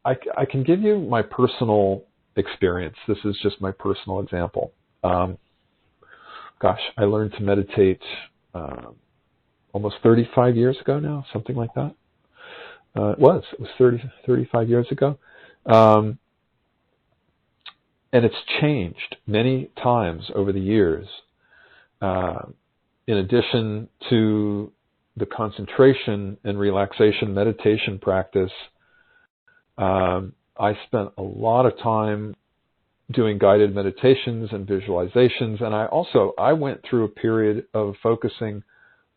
I can give you my personal experience. This is just my personal example. I learned to meditate almost 35 years ago now, something like that. It was 35 years ago. And it's changed many times over the years. In addition to the concentration and relaxation meditation practice, I spent a lot of time doing guided meditations and visualizations. And I went through a period of focusing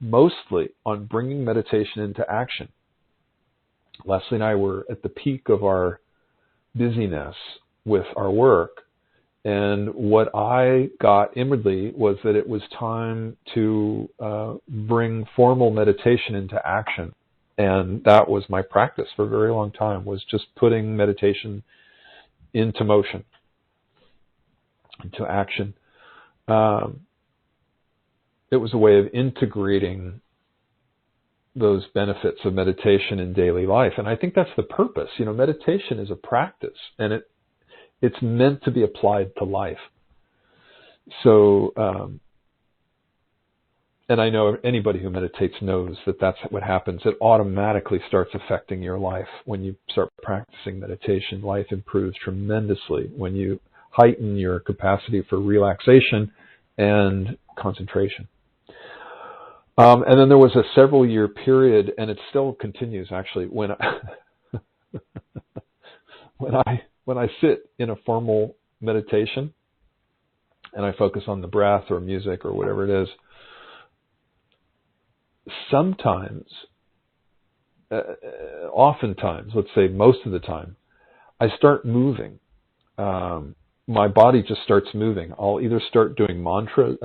mostly on bringing meditation into action. Leslie and I were at the peak of our busyness with our work. And what I got inwardly was that it was time to bring formal meditation into action. And that was my practice for a very long time, was just putting meditation into motion, into action. It was a way of integrating those benefits of meditation in daily life. And I think that's the purpose. Meditation is a practice, and it's meant to be applied to life. So, and I know anybody who meditates knows that that's what happens. It automatically starts affecting your life. When you start practicing meditation, life improves tremendously when you heighten your capacity for relaxation and concentration. And then there was a several-year period, and it still continues actually, when I sit in a formal meditation and I focus on the breath or music or whatever it is, sometimes, oftentimes, let's say most of the time, I start moving. My body just starts moving. I'll either start doing mantras,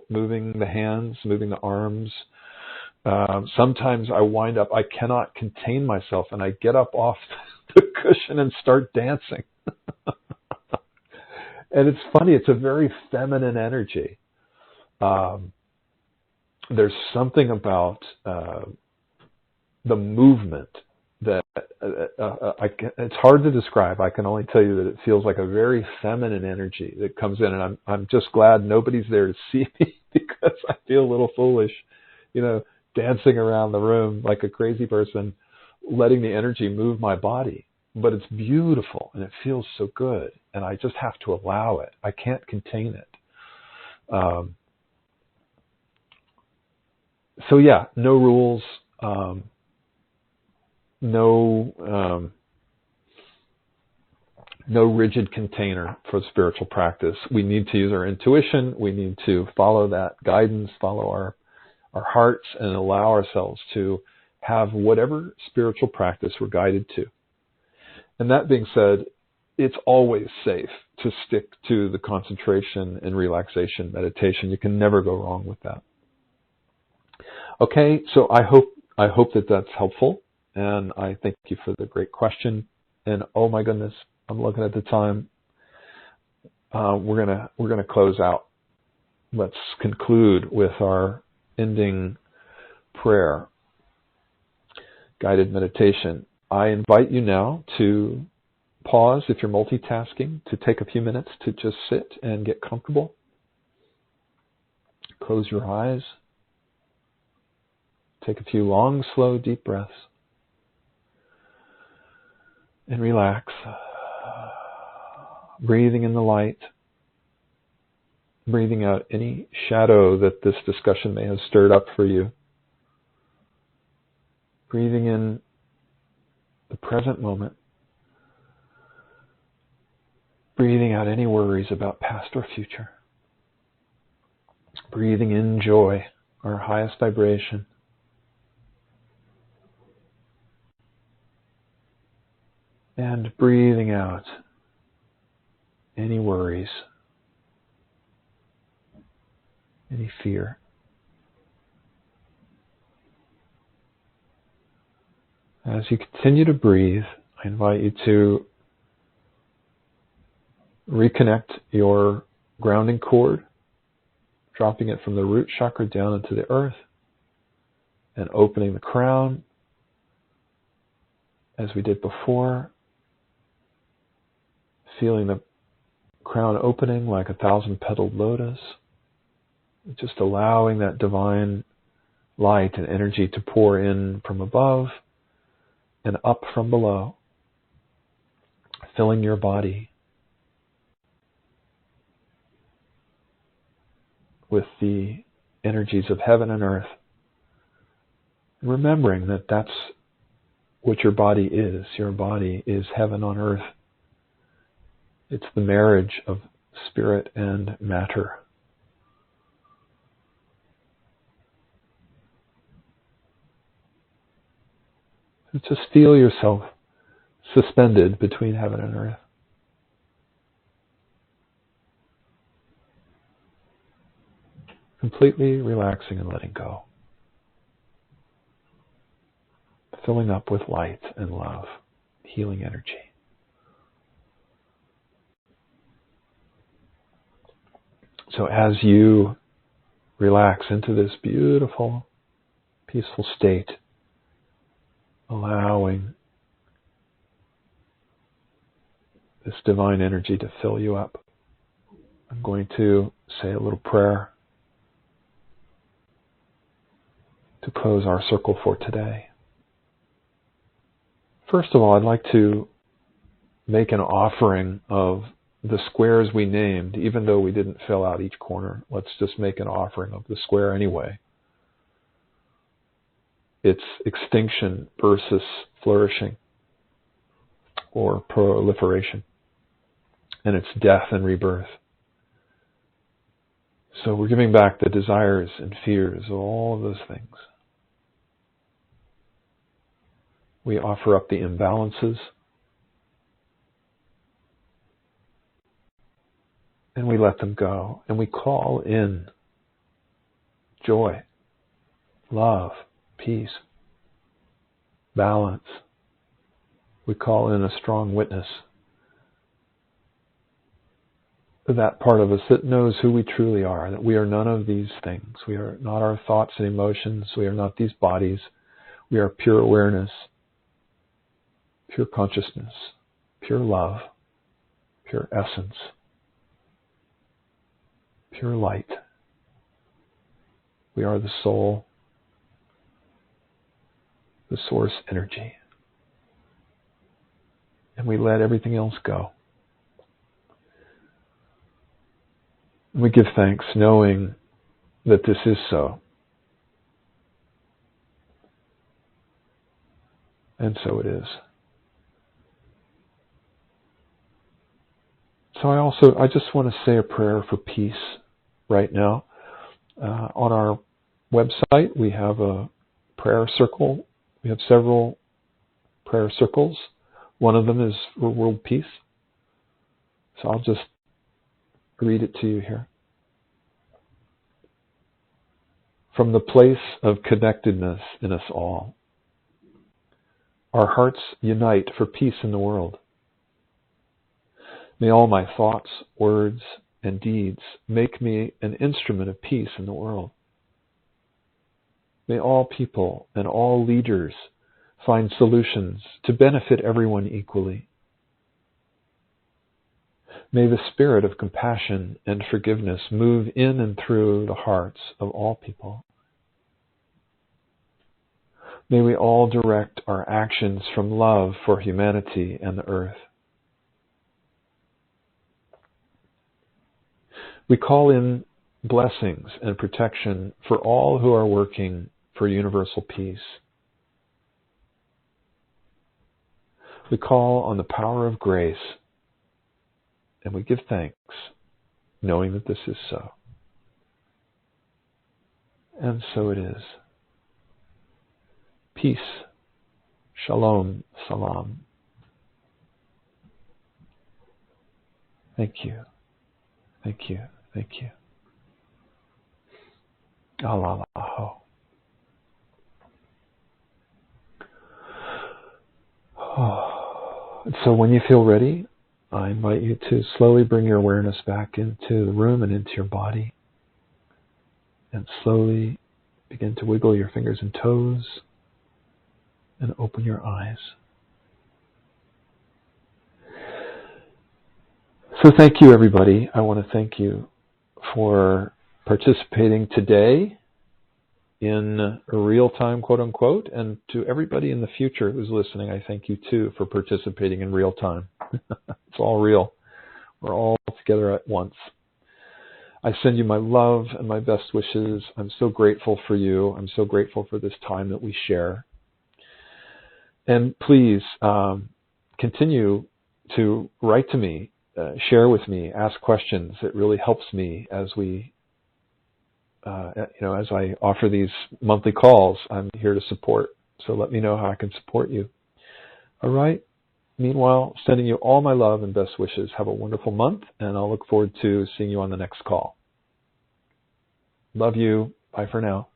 moving the hands, moving the arms. Sometimes I wind up, I cannot contain myself, and I get up off the cushion and start dancing. And it's funny, it's a very feminine energy. There's something about the movement that it's hard to describe. I can only tell you that it feels like a very feminine energy that comes in, and I'm just glad nobody's there to see me because I feel a little foolish, dancing around the room like a crazy person, letting the energy move my body. But it's beautiful and it feels so good, and I just have to allow it. I can't contain it. So yeah, no rules, no rigid container for spiritual practice. We need to use our intuition. We need to follow that guidance, follow our hearts, and allow ourselves to have whatever spiritual practice we're guided to. And that being said, it's always safe to stick to the concentration and relaxation meditation. You can never go wrong with that. Okay, so I hope that that's helpful, and I thank you for the great question. And oh my goodness, I'm looking at the time. We're gonna close out. Let's conclude with our ending prayer, guided meditation. I invite you now to pause if you're multitasking, to take a few minutes to just sit and get comfortable. Close your eyes. Take a few long, slow, deep breaths. And relax. Breathing in the light. Breathing out any shadow that this discussion may have stirred up for you. Breathing in the present moment. Breathing out any worries about past or future. Breathing in joy, our highest vibration. And breathing out any worries, any fear. As you continue to breathe, I invite you to reconnect your grounding cord, dropping it from the root chakra down into the earth, and opening the crown as we did before, feeling the crown opening like a 1,000-petaled lotus, just allowing that divine light and energy to pour in from above and up from below, filling your body with the energies of heaven and earth. Remembering that that's what your body is. Your body is heaven on earth. It's the marriage of spirit and matter. Just feel yourself suspended between heaven and earth. Completely relaxing and letting go. Filling up with light and love, healing energy. So as you relax into this beautiful, peaceful state, allowing this divine energy to fill you up, I'm going to say a little prayer to close our circle for today. First of all, I'd like to make an offering of the squares we named, even though we didn't fill out each corner. Let's just make an offering of the square anyway. It's extinction versus flourishing or proliferation. And it's death and rebirth. So we're giving back the desires and fears of all of those things. We offer up the imbalances. And we let them go. And we call in joy, love, peace, balance. We call in a strong witness. That part of us that knows who we truly are, that we are none of these things. We are not our thoughts and emotions. We are not these bodies. We are pure awareness. pure consciousness, pure love, pure essence, pure light. We are the soul, the source energy. And we let everything else go. We give thanks knowing that this is so. And so it is. So I just want to say a prayer for peace right now. On our website, we have a prayer circle. We have several prayer circles. One of them is for world peace. So I'll just read it to you here. From the place of connectedness in us all, our hearts unite for peace in the world. May all my thoughts, words, and deeds make me an instrument of peace in the world. May all people and all leaders find solutions to benefit everyone equally. May the spirit of compassion and forgiveness move in and through the hearts of all people. May we all direct our actions from love for humanity and the earth. We call in blessings and protection for all who are working for universal peace. We call on the power of grace, and we give thanks, knowing that this is so. And so it is. Peace. Shalom. Salam. Thank you. Thank you. Thank you. Allah. So when you feel ready, I invite you to slowly bring your awareness back into the room and into your body. And slowly begin to wiggle your fingers and toes and open your eyes. So thank you, everybody. I want to thank you for participating today in a real-time, quote-unquote, and to everybody in the future who's listening, I thank you, too, for participating in real time. It's all real. We're all together at once. I send you my love and my best wishes. I'm so grateful for you. I'm so grateful for this time that we share. And please continue to write to me, share with me, ask questions. It really helps me as we as I offer these monthly calls. I'm here to support. So let me know how I can support you. All right. Meanwhile, sending you all my love and best wishes. Have a wonderful month, and I'll look forward to seeing you on the next call. Love you. Bye for now.